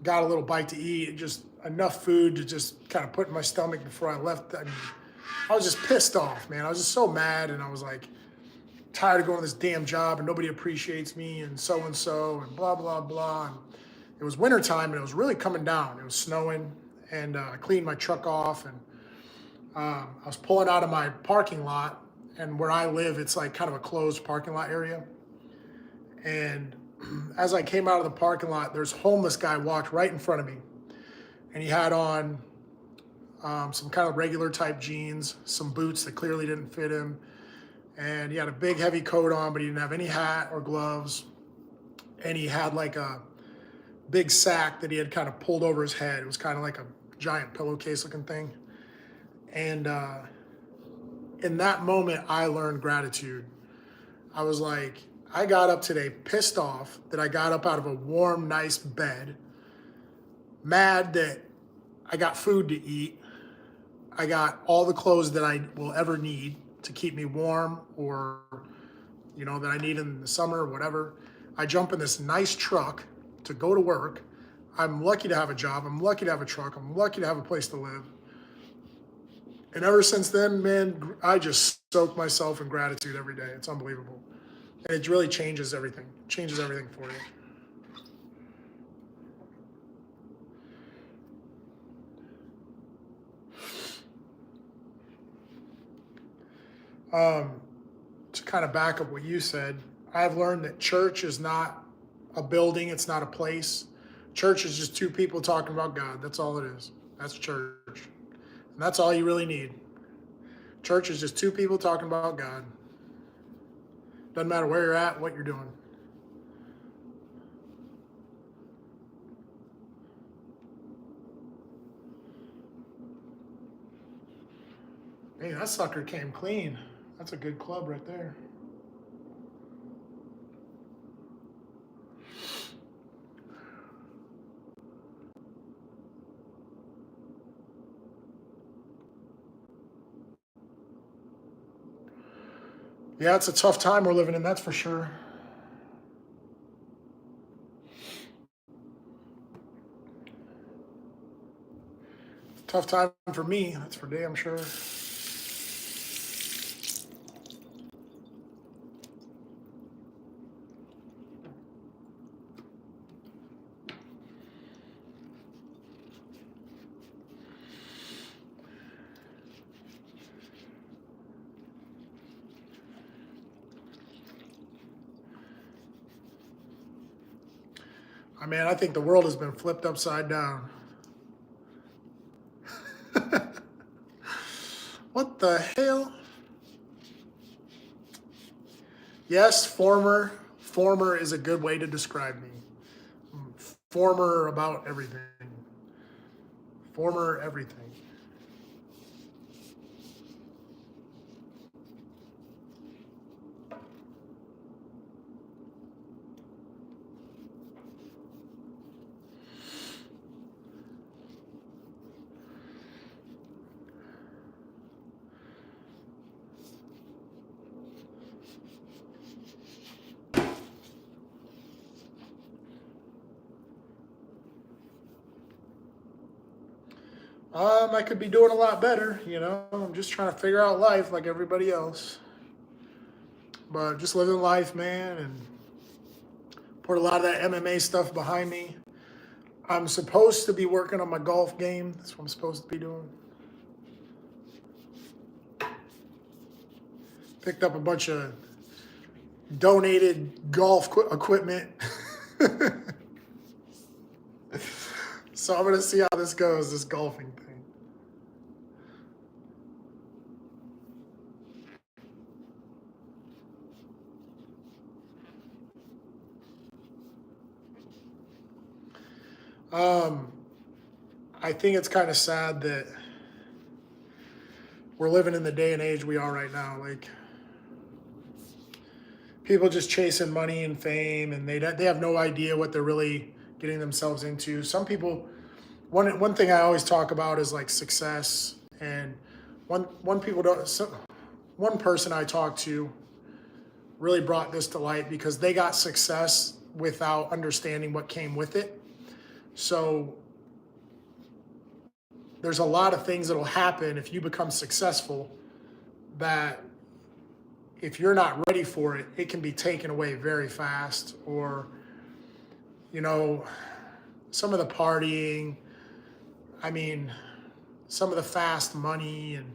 got a little bite to eat, just enough food to just kind of put in my stomach before I left. I was just pissed off, man. I was just so mad, and I was like tired of going to this damn job and nobody appreciates me and and blah blah blah. And it was wintertime and it was really coming down. It was snowing, and I cleaned my truck off, and I was pulling out of my parking lot, and where I live, it's like kind of a closed parking lot area. And as I came out of the parking lot, there's a homeless guy walked right in front of me, and he had on some kind of regular type jeans, some boots that clearly didn't fit him, and he had a big heavy coat on, but he didn't have any hat or gloves, and he had like a big sack that he had kind of pulled over his head. It was kind of like a giant pillowcase looking thing, and in that moment, I learned gratitude. I was like, I got up today pissed off that I got up out of a warm, nice bed, mad that I got food to eat. I got all the clothes that I will ever need to keep me warm, or, that I need in the summer or whatever. I jump in this nice truck to go to work. I'm lucky to have a job. I'm lucky to have a truck. I'm lucky to have a place to live. And ever since then, man, I just soak myself in gratitude every day. It's unbelievable. And it really changes everything. Changes everything for you. To kind of back up what you said, I've learned that church is not a building. It's not a place. Church is just two people talking about God. That's all it is. That's church. And that's all you really need. Church is just two people talking about God. Doesn't matter where you're at, what you're doing. Hey, that sucker came clean. That's a good club right there. Yeah, it's a tough time we're living in, that's for sure. Tough time for me, that's for damn sure. I mean, I think the world has been flipped upside down. What the hell? Yes, former. Former is a good way to describe me. Former about everything. Former everything. I could be doing a lot better, you know. I'm just trying to figure out life like everybody else. But just living life, man, and put a lot of that MMA stuff behind me. I'm supposed to be working on my golf game. That's what I'm supposed to be doing. Picked up a bunch of donated golf equipment. So I'm going to see how this goes, this golfing thing. I think it's kind of sad that we're living in the day and age we are right now. Like, people just chasing money and fame, and they have no idea what they're really getting themselves into. Some people, one thing I always talk about is like success, and one people don't. One person I talked to really brought this to light because they got success without understanding what came with it. So there's a lot of things that'll happen if you become successful that if you're not ready for it, it can be taken away very fast. Or, you know, some of the partying, I mean, some of the fast money and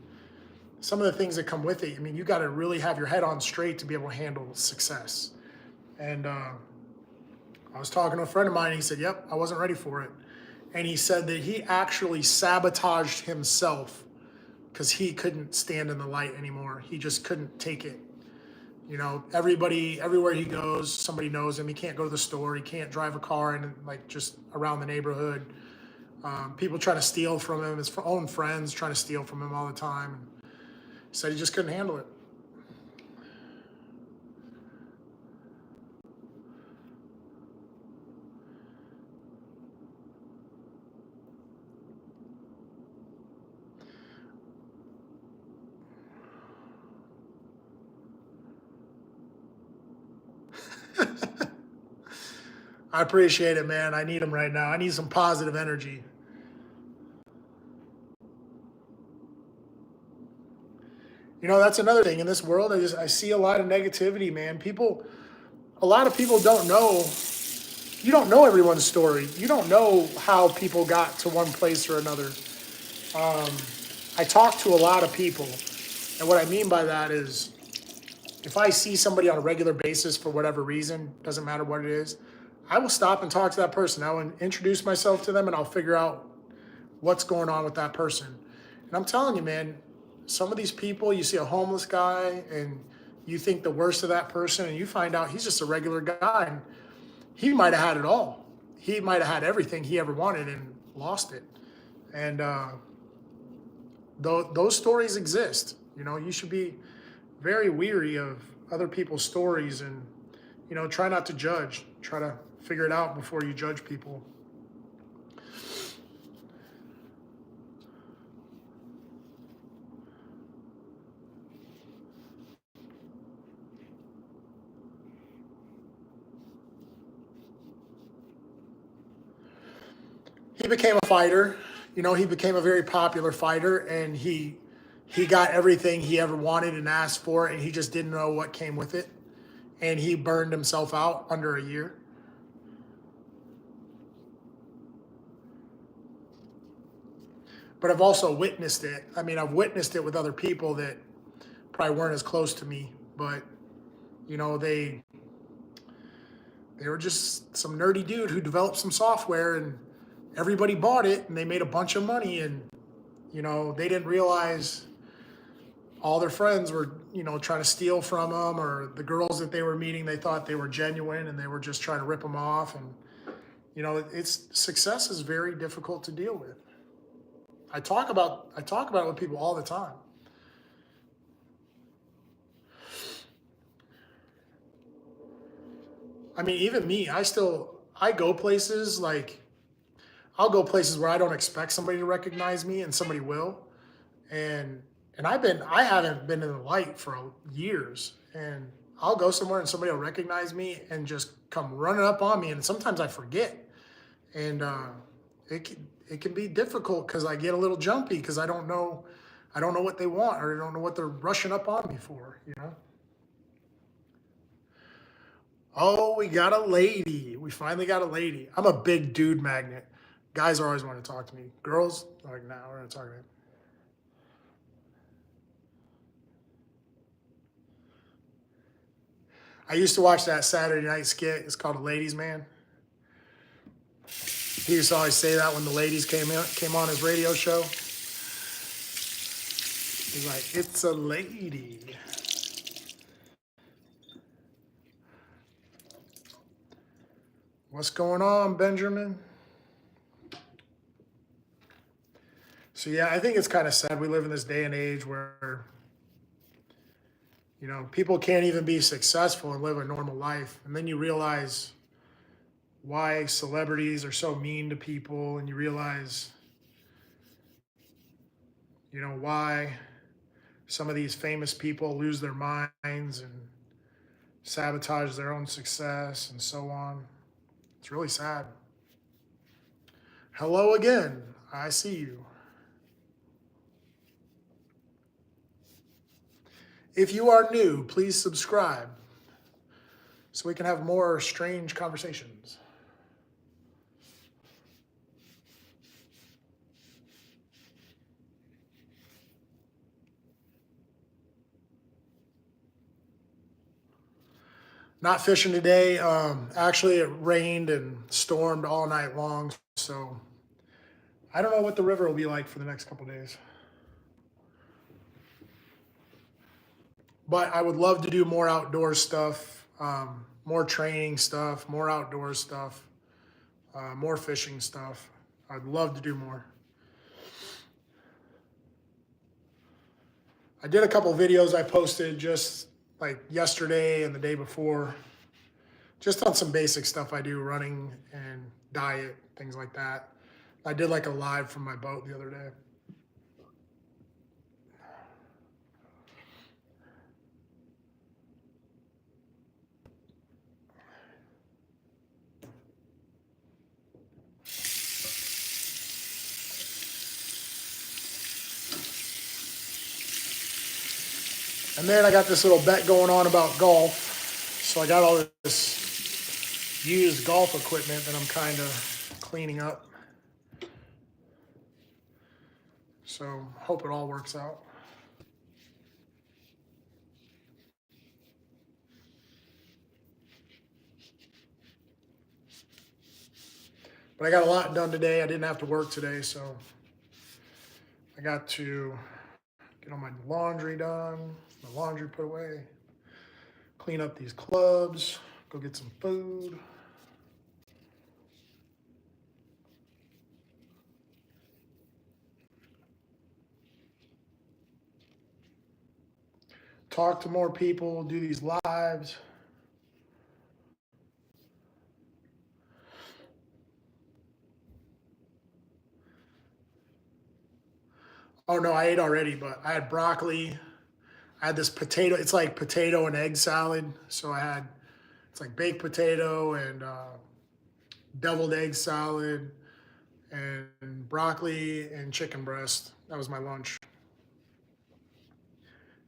some of the things that come with it. I mean, you got to really have your head on straight to be able to handle success. And I was talking to a friend of mine, and he said, yep, I wasn't ready for it. And he said that he actually sabotaged himself because he couldn't stand in the light anymore. He just couldn't take it. You know, everybody, everywhere he goes, somebody knows him. He can't go to the store. He can't drive a car and like just around the neighborhood. People trying to steal from him. His own friends trying to steal from him all the time. He said he just couldn't handle it. I appreciate it, man. I need them right now. I need some positive energy. You know, that's another thing in this world. I see a lot of negativity, man. A lot of people don't know. You don't know everyone's story. You don't know how people got to one place or another. I talk to a lot of people, and what I mean by that is, if I see somebody on a regular basis for whatever reason, doesn't matter what it is, I will stop and talk to that person. I will introduce myself to them, and I'll figure out what's going on with that person. And I'm telling you, man, some of these people, you see a homeless guy and you think the worst of that person, and you find out he's just a regular guy, and he might have had it all. He might have had everything he ever wanted and lost it. And those stories exist. You know, you should be very weary of other people's stories, and, you know, try not to judge. Try to figure it out before you judge people. He became a fighter. You know, he became a very popular fighter, and he got everything he ever wanted and asked for, and he just didn't know what came with it, and he burned himself out under a year. But I've also witnessed it. I mean, I've witnessed it with other people that probably weren't as close to me, but you know, they were just some nerdy dude who developed some software, and everybody bought it, and they made a bunch of money, and you know, they didn't realize all their friends were, you know, trying to steal from them, or the girls that they were meeting, they thought they were genuine and they were just trying to rip them off. And you know, it's success is very difficult to deal with. I talk about it with people all the time. I mean, even me, I go places like I'll go places where I don't expect somebody to recognize me, and somebody will. And I haven't been in the light for years, and I'll go somewhere and somebody will recognize me and just come running up on me, and sometimes I forget, and it can be difficult because I get a little jumpy because I don't know what they want, or I don't know what they're rushing up on me for, you know. Oh, we got a lady. We finally got a lady. I'm a big dude magnet. Guys are always want to talk to me. Girls, like, nah, we're gonna talk about it. I used to watch that Saturday night skit. It's called A Ladies Man. He used to always say that when the ladies came on his radio show. He's like, "It's a lady." What's going on, Benjamin? So yeah, I think it's kind of sad we live in this day and age where, you know, people can't even be successful and live a normal life, and then you realize why celebrities are so mean to people, and you realize, you know, why some of these famous people lose their minds and sabotage their own success and so on. It's really sad. Hello again. I see you. If you are new, please subscribe so we can have more strange conversations. Not fishing today. Actually, it rained and stormed all night long, so I don't know what the river will be like for the next couple of days. But I would love to do more outdoor stuff, more training stuff, more outdoor stuff, more fishing stuff. I'd love to do more. I did a couple videos I posted just like yesterday and the day before, just on some basic stuff I do, running and diet, things like that. I did like a live from my boat the other day. And then I got this little bet going on about golf. So I got all this used golf equipment that I'm kind of cleaning up. So hope it all works out. But I got a lot done today. I didn't have to work today, so I got to get all my laundry done, my laundry put away, clean up these clubs, go get some food. Talk to more people, do these lives. Oh no, I ate already, but I had broccoli. I had this potato. It's like potato and egg salad. So it's like baked potato and deviled egg salad and broccoli and chicken breast. That was my lunch.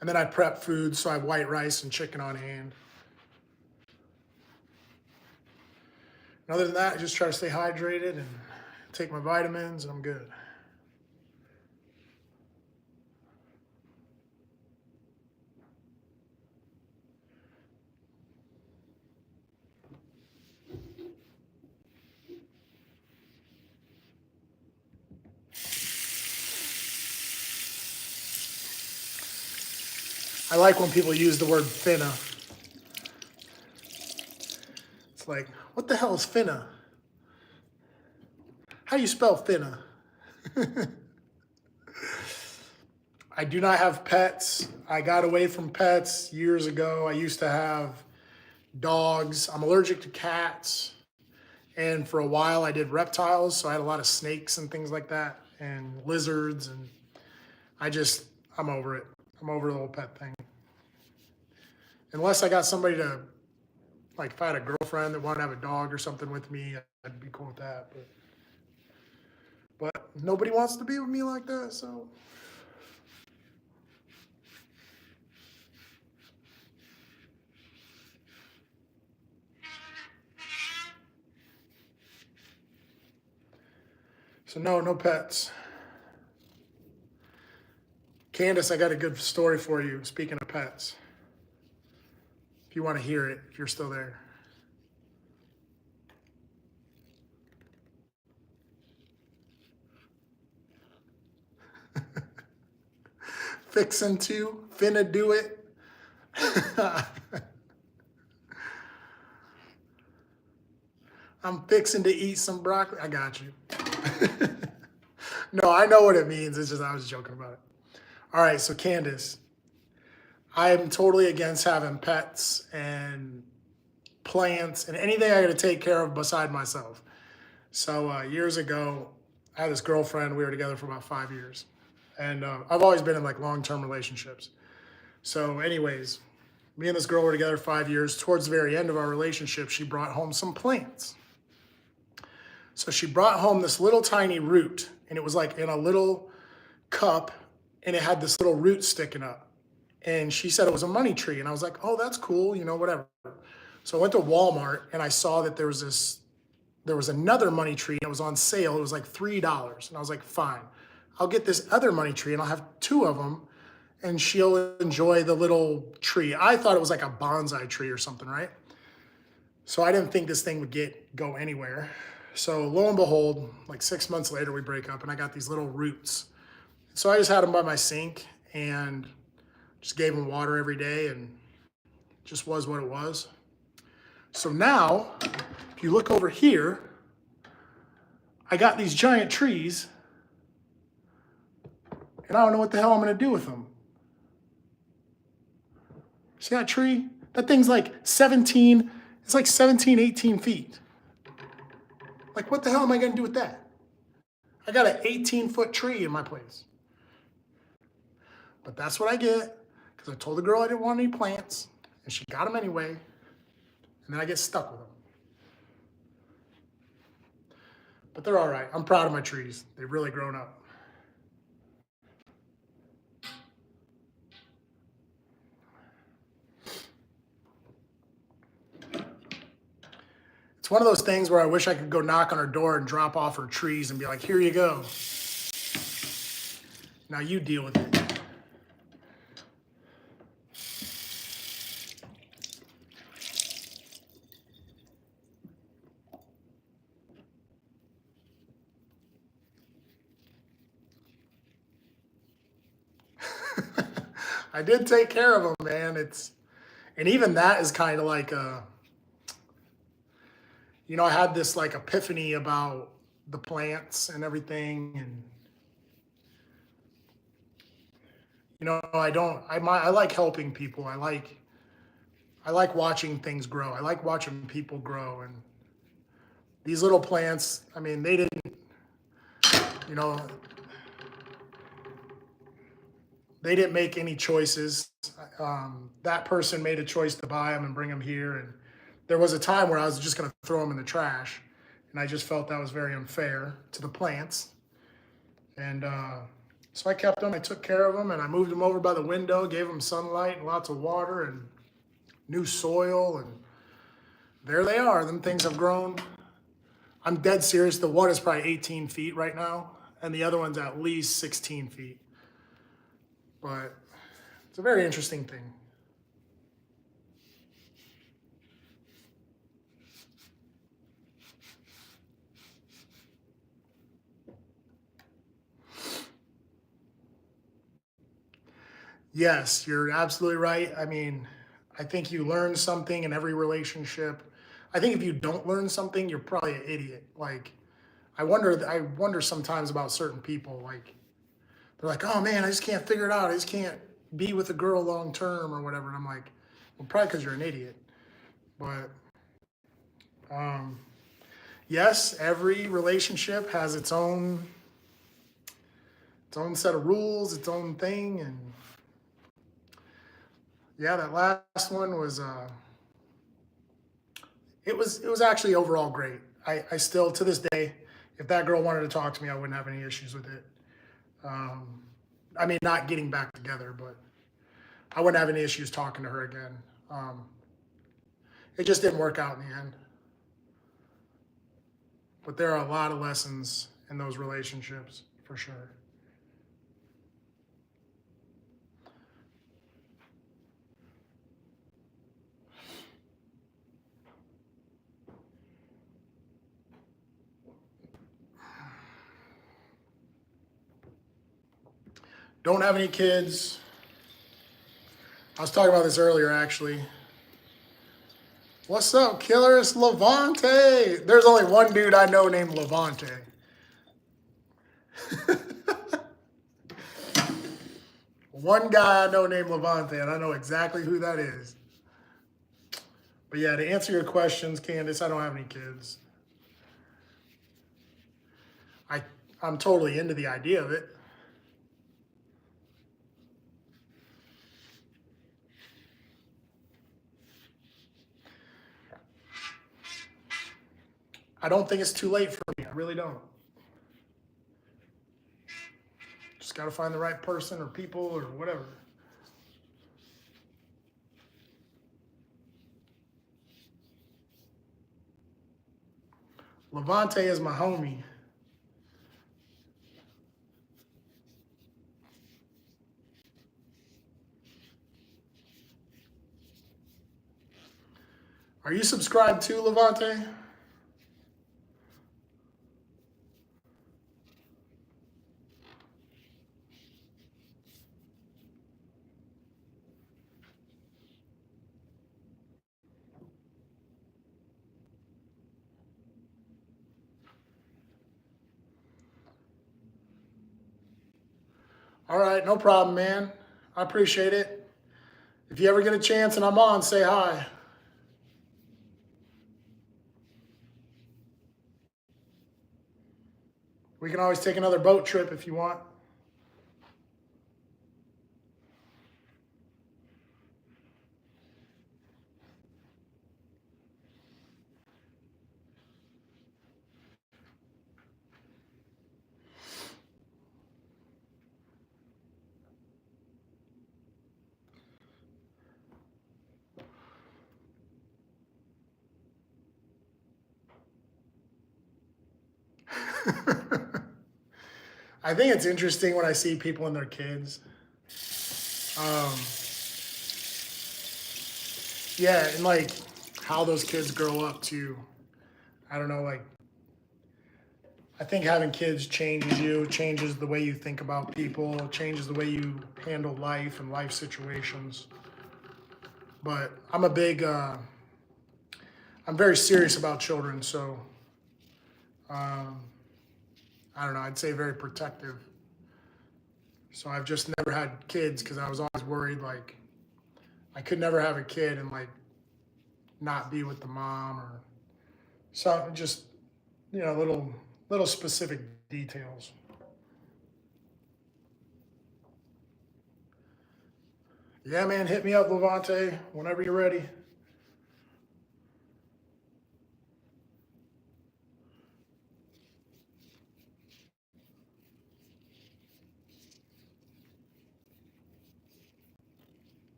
And then I prep food, so I have white rice and chicken on hand. And other than that, I just try to stay hydrated and take my vitamins, and I'm good. I like when people use the word finna. It's like, what the hell is finna? How do you spell finna? I do not have pets. I got away from pets years ago. I used to have dogs. I'm allergic to cats. And for a while I did reptiles, so I had a lot of snakes and things like that, and lizards, and I'm over it. I'm over the whole pet thing. Unless I got somebody to, like if I had a girlfriend that wanted to have a dog or something with me, I'd be cool with that. But nobody wants to be with me like that, so. So no pets. Candace, I got a good story for you, speaking of pets. If you want to hear it, if you're still there. Fixin' to, finna do it. I'm fixing to eat some broccoli. I got you. No, I know what it means. It's just I was joking about it. All right, so Candace, I am totally against having pets and plants and anything I got to take care of beside myself. So years ago, I had this girlfriend. We were together for about 5 years, and I've always been in like long-term relationships. So, anyways, me and this girl were together 5 years. Towards the very end of our relationship, she brought home some plants. So she brought home this little tiny root, and it was like in a little cup, and it had this little root sticking up. And she said it was a money tree, and I was like, oh, that's cool, whatever. So I went to Walmart, and I saw that there was another money tree, and it was on sale. It was like $3, and I was like, fine, I'll get this other money tree, and I'll have 2 of them, and she'll enjoy the little tree. I thought it was like a bonsai tree or something, right? So I didn't think this thing would go anywhere. So lo and behold, like 6 months later, we break up, and I got these little roots. So I just had them by my sink and just gave them water every day, and it just was what it was. So now, if you look over here, I got these giant trees, and I don't know what the hell I'm gonna do with them. See that tree? That thing's like 17, 18 feet. Like, what the hell am I gonna do with that? I got an 18-foot tree in my place. But that's what I get, because I told the girl I didn't want any plants, and she got them anyway, and then I get stuck with them. But they're all right. I'm proud of my trees. They've really grown up. It's one of those things where I wish I could go knock on her door and drop off her trees and be like, here you go. Now you deal with it. I did take care of them, man. And even that is kind of like I had this like epiphany about the plants and everything, and I like helping people. I like watching things grow. I like watching people grow, and these little plants, I mean, they didn't, they didn't make any choices. That person made a choice to buy them and bring them here, and there was a time where I was just going to throw them in the trash, And I just felt that was very unfair to the plants. And so I kept them, I took care of them, and I moved them over by the window, gave them sunlight and lots of water and new soil, and there they are. Them things have grown. I'm dead serious. The one is probably 18 feet right now, and the other one's at least 16 feet. But it's a very interesting thing. Yes, you're absolutely right. I mean, I think you learn something in every relationship. I think if you don't learn something, you're probably an idiot. Like, I wonder sometimes about certain people. Like, they're like, oh man, I just can't figure it out. I just can't be with a girl long term or whatever. And I'm like, well, probably because you're an idiot. But um, yes, every relationship has its own set of rules, its own thing, and yeah, that last one was it was actually overall great. I still to this day, if that girl wanted to talk to me, I wouldn't have any issues with it. Um, I mean, not getting back together, but I wouldn't have any issues talking to her again. Um, it just didn't work out in the end. But there are a lot of lessons in those relationships for sure. Don't have any kids. I was talking about this earlier, actually. What's up, killer? It's Levante. There's only one dude I know named Levante. One guy I know named Levante, and I know exactly who that is. But yeah, to answer your questions, Candace, I don't have any kids. I I'm totally into the idea of it. I don't think it's too late for me. I really don't. Just got to find the right person or people or whatever. Levante is my homie. Are you subscribed to Levante? All right, no problem, man. I appreciate it. If you ever get a chance and I'm on, say hi. We can always take another boat trip if you want. I think it's interesting when I see people and their kids. Um, yeah, and like how those kids grow up too. I don't know, like I think having kids changes you, changes the way you think about people, changes the way you handle life and life situations. But I'm very serious about children, so um, I don't know, I'd say very protective. So I've just never had kids because I was always worried like I could never have a kid and like not be with the mom or something, just little specific details. Yeah, man, hit me up, Levante, whenever you're ready.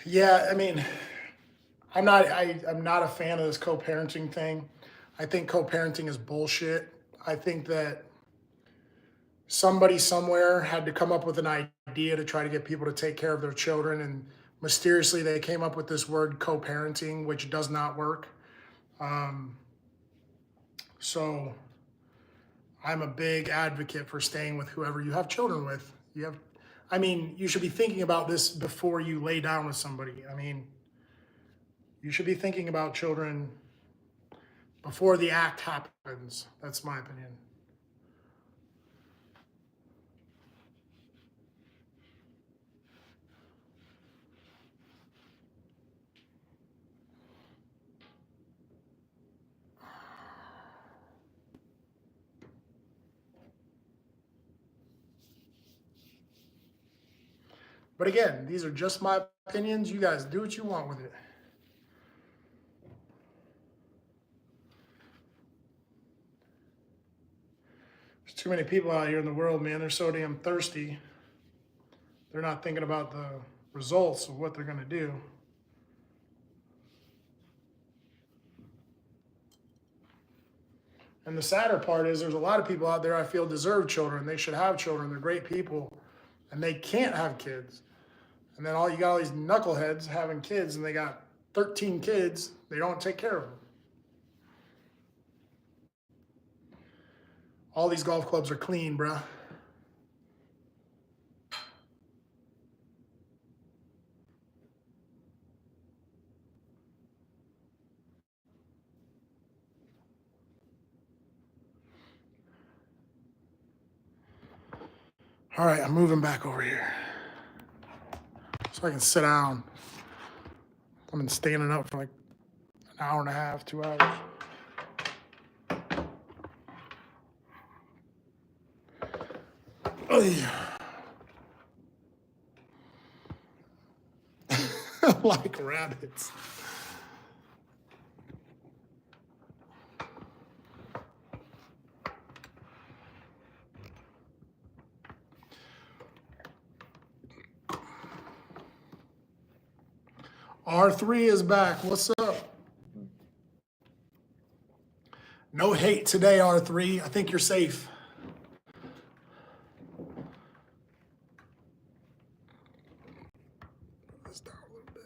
Yeah, I mean, I'm not a fan of this co-parenting thing. I think co-parenting is bullshit. I think that somebody somewhere had to come up with an idea to try to get people to take care of their children, and mysteriously they came up with this word co-parenting, which does not work. Um, so I'm a big advocate for staying with whoever you have children with. I mean, you should be thinking about this before you lay down with somebody. I mean, you should be thinking about children before the act happens. That's my opinion. But again, these are just my opinions. You guys do what you want with it. There's too many people out here in the world, man. They're so damn thirsty. They're not thinking about the results of what they're going to do. And the sadder part is there's a lot of people out there I feel deserve children. They should have children. They're great people. And they can't have kids. And then you got all these knuckleheads having kids, and they got 13 kids. They don't take care of them. All these golf clubs are clean, bruh. All right, I'm moving back over here so I can sit down. I've been standing up for like an hour and a half, 2 hours. Like rabbits. R3 is back. What's up? No hate today, R3. I think you're safe. Let's down a little bit.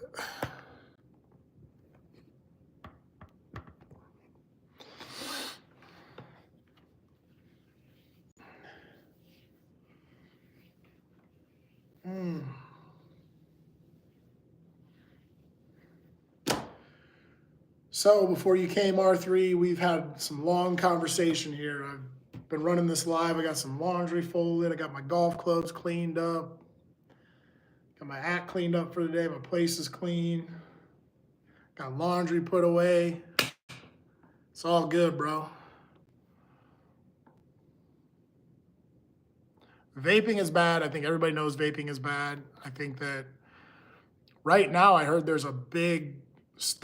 So before you came, R3, we've had some long conversation here. I've been running this live. I got some laundry folded. I got my golf clubs cleaned up. Got my act cleaned up for the day. My place is clean. Got laundry put away. It's all good, bro. Vaping is bad. I think everybody knows vaping is bad. I think that right now I heard there's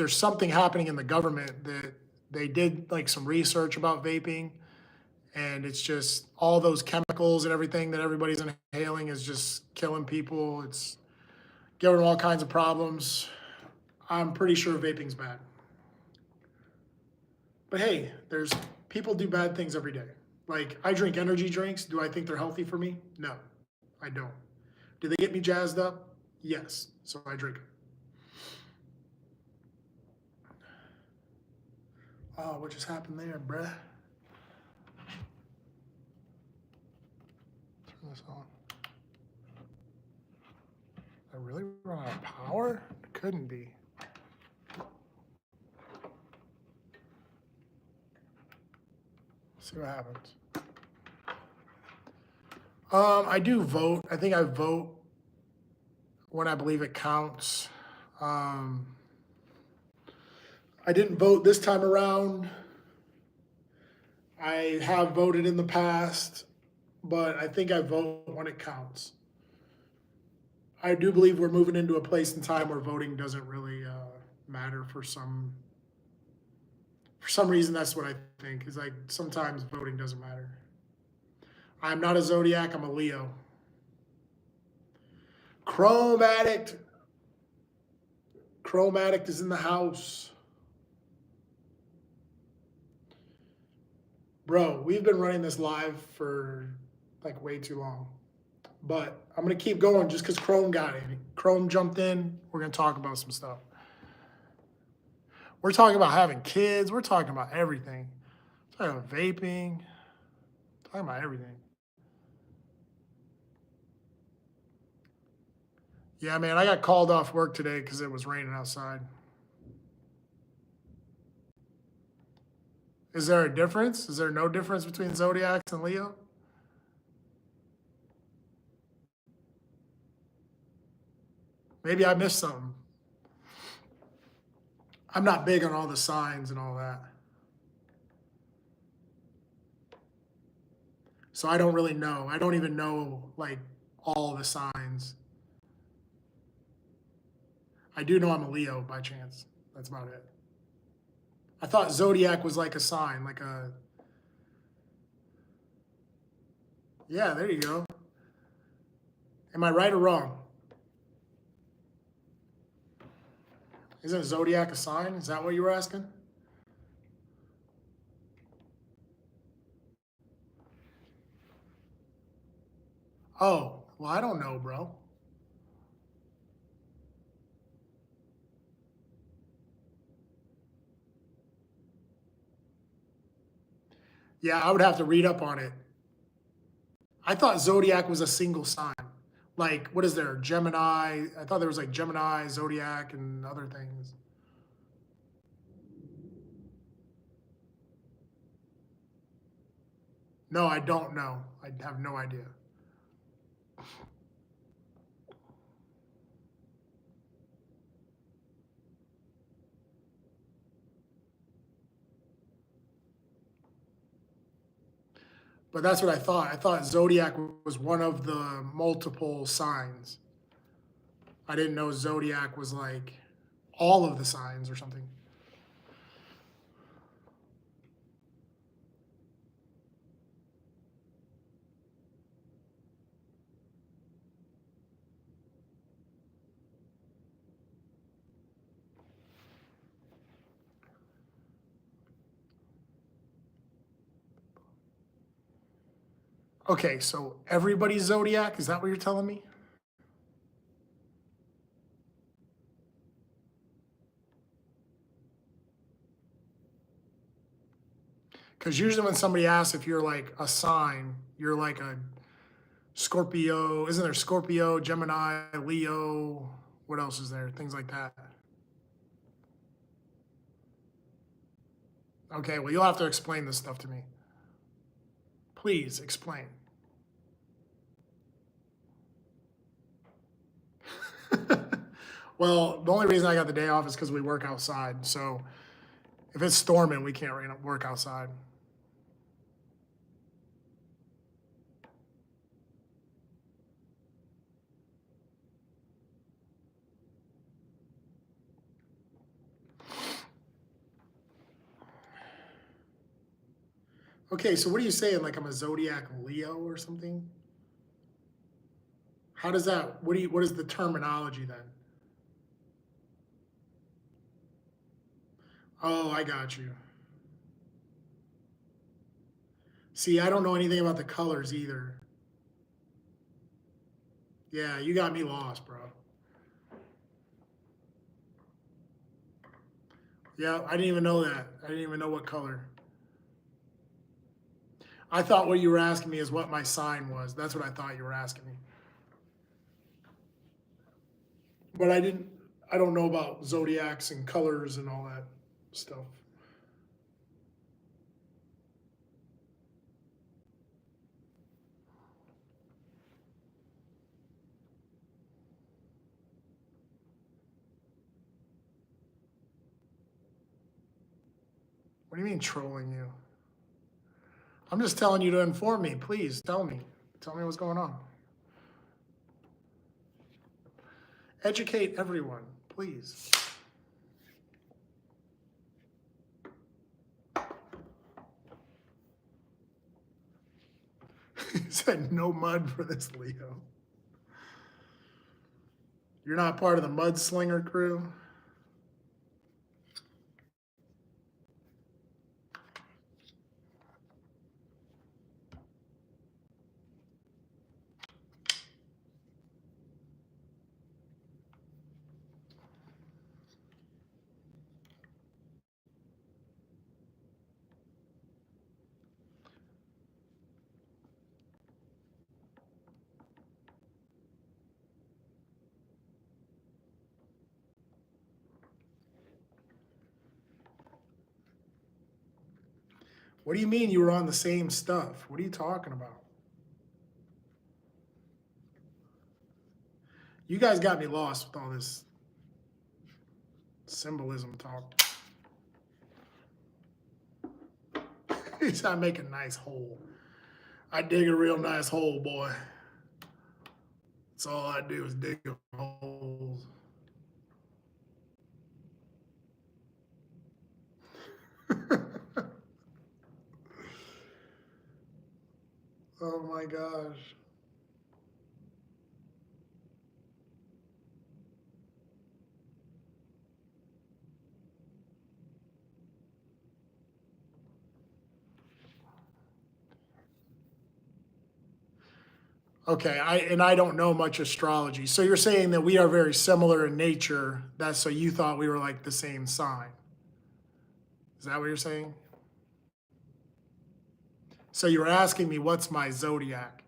something happening in the government that they did like some research about vaping, and it's just all those chemicals and everything that everybody's inhaling is just killing people. It's giving them all kinds of problems. I'm pretty sure vaping's bad. But hey, there's people do bad things every day. Like I drink energy drinks. Do I think they're healthy for me? No, I don't. Do they get me jazzed up? Yes. So I drink them. Oh, what just happened there, bruh? Turn this on. I really run out of power? It couldn't be. See what happens. I do vote. I think I vote when I believe it counts. I didn't vote this time around. I have voted in the past, but I think I vote when it counts. I do believe we're moving into a place in time where voting doesn't really matter for some reason. That's what I think, is like sometimes voting doesn't matter. I'm not a Zodiac, I'm a Leo. Chrome Addict. Chrome Addict is in the house. Bro, we've been running this live for like way too long. But I'm going to keep going just because Chrome got it. Chrome jumped in. We're going to talk about some stuff. We're talking about having kids. We're talking about everything. We're talking about vaping. Talking about everything. Yeah, man, I got called off work today because it was raining outside. Is there a difference? Is there no difference between Zodiacs and Leo? Maybe I missed something. I'm not big on all the signs and all that. So I don't really know. I don't even know like all the signs. I do know I'm a Leo by chance. That's about it. I thought Zodiac was like a sign, like a... Yeah, there you go. Am I right or wrong? Isn't Zodiac a sign? Is that what you were asking? Oh, well, I don't know, bro. Yeah, I would have to read up on it. I thought Zodiac was a single sign. Like, what is there? Gemini. I thought there was like Gemini, Zodiac, and other things. No, I don't know. I have no idea. But that's what I thought. I thought Zodiac was one of the multiple signs. I didn't know Zodiac was like all of the signs or something. Okay, so everybody's Zodiac? Is that what you're telling me? Because usually when somebody asks if you're like a sign, you're like a Scorpio. Isn't there Scorpio, Gemini, Leo? What else is there? Things like that. Okay, well, you'll have to explain this stuff to me. Please explain. Well, the only reason I got the day off is because we work outside. So if it's storming, we can't work outside. Okay, so what are you saying? Like I'm a Zodiac Leo or something? How does that, what is the terminology then? Oh, I got you. See, I don't know anything about the colors either. Yeah, you got me lost, bro. Yeah, I didn't even know that. I didn't even know what color. I thought what you were asking me is what my sign was. That's what I thought you were asking me. But I don't know about zodiacs and colors and all that stuff. What do you mean trolling you? I'm just telling you to inform me. Please tell me. Tell me what's going on. Educate everyone, please. He said no mud for this, Leo. You're not part of the mudslinger crew? What do you mean you were on the same stuff? What are you talking about? You guys got me lost with all this symbolism talk. He's not making a nice hole. I dig a real nice hole, boy. That's all I do is dig holes. Oh my gosh. Okay, I don't know much astrology. So you're saying that we are very similar in nature. That's so you thought we were like the same sign. Is that what you're saying? So you were asking me what's my zodiac?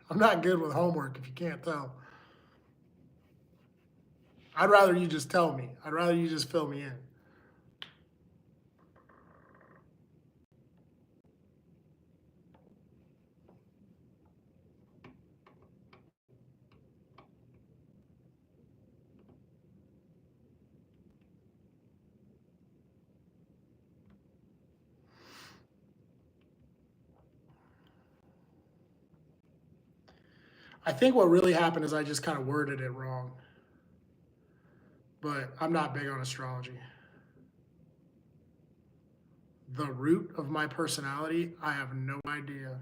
I'm not good with homework if you can't tell. I'd rather you just tell me. I'd rather you just fill me in. I think what really happened is I just kind of worded it wrong. But I'm not big on astrology. The root of my personality, I have no idea.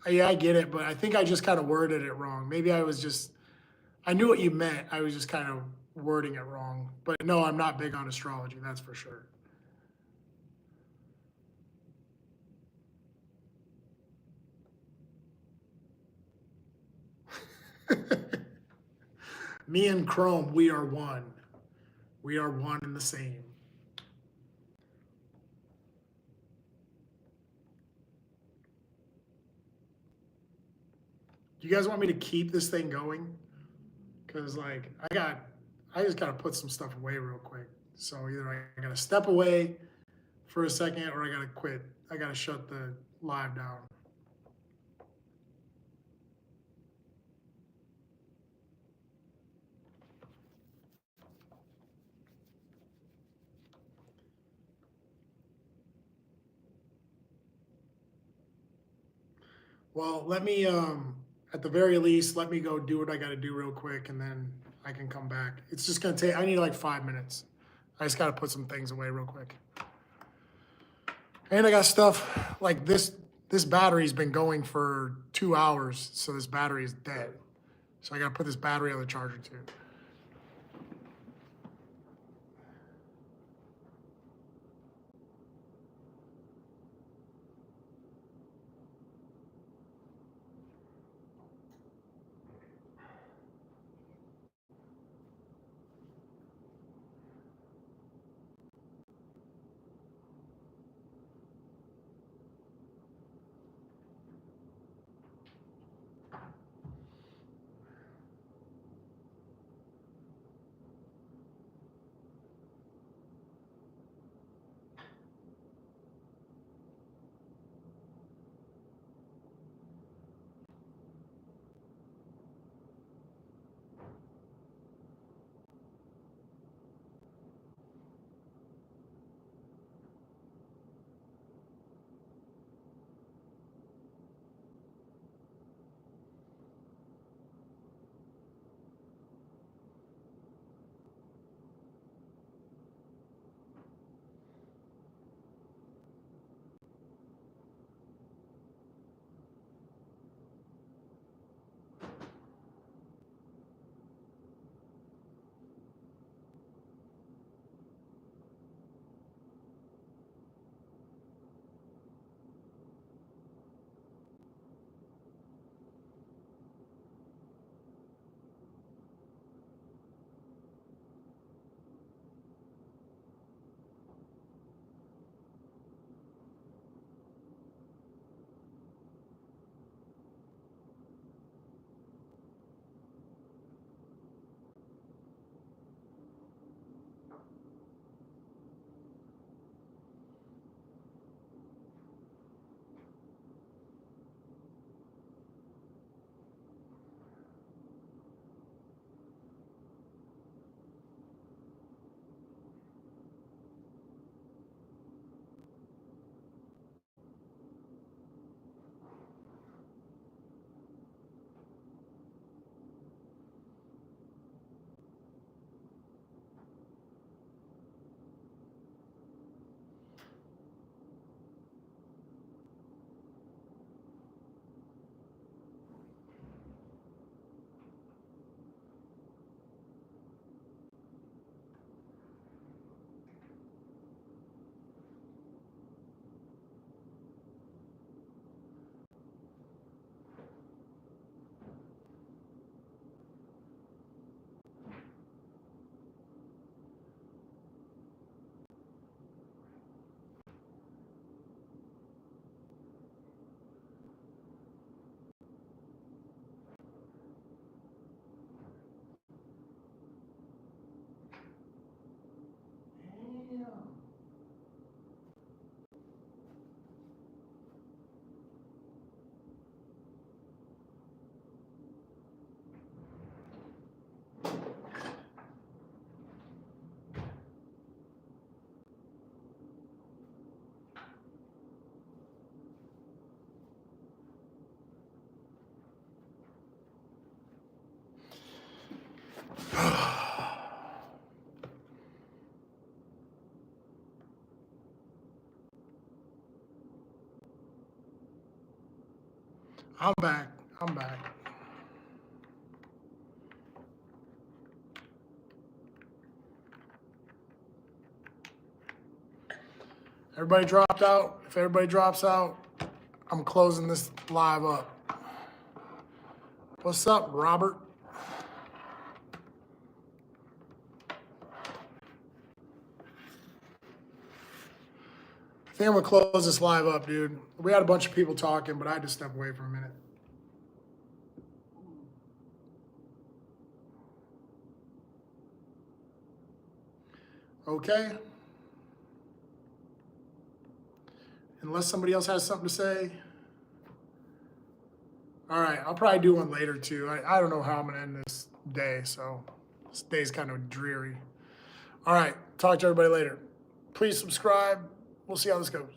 Yeah, I get it, but I think I just kind of worded it wrong. Maybe I knew what you meant. I was just kind of wording it wrong. But no, I'm not big on astrology, that's for sure. Me and Chrome, we are one. We are one and the same. Do you guys want me to keep this thing going? Because like I just gotta put some stuff away real quick. So either I gotta step away for a second or I gotta quit. I gotta shut the live down. Well, let me at the very least let me go do what I gotta do real quick and then I can come back. It's just gonna take I need like 5 minutes. I just gotta put some things away real quick. And I got stuff like this battery's been going for 2 hours, so this battery is dead. So I gotta put this battery on the charger too. I'm back. I'm back. Everybody dropped out. If everybody drops out, I'm closing this live up. What's up, Robert? I think I'm gonna close this live up, dude. We had a bunch of people talking, but I had to step away for a minute. Okay. Unless somebody else has something to say. All right, I'll probably do one later too. I don't know how I'm gonna end this day, so this day's kind of dreary. All right, talk to everybody later. Please subscribe. We'll see how this goes.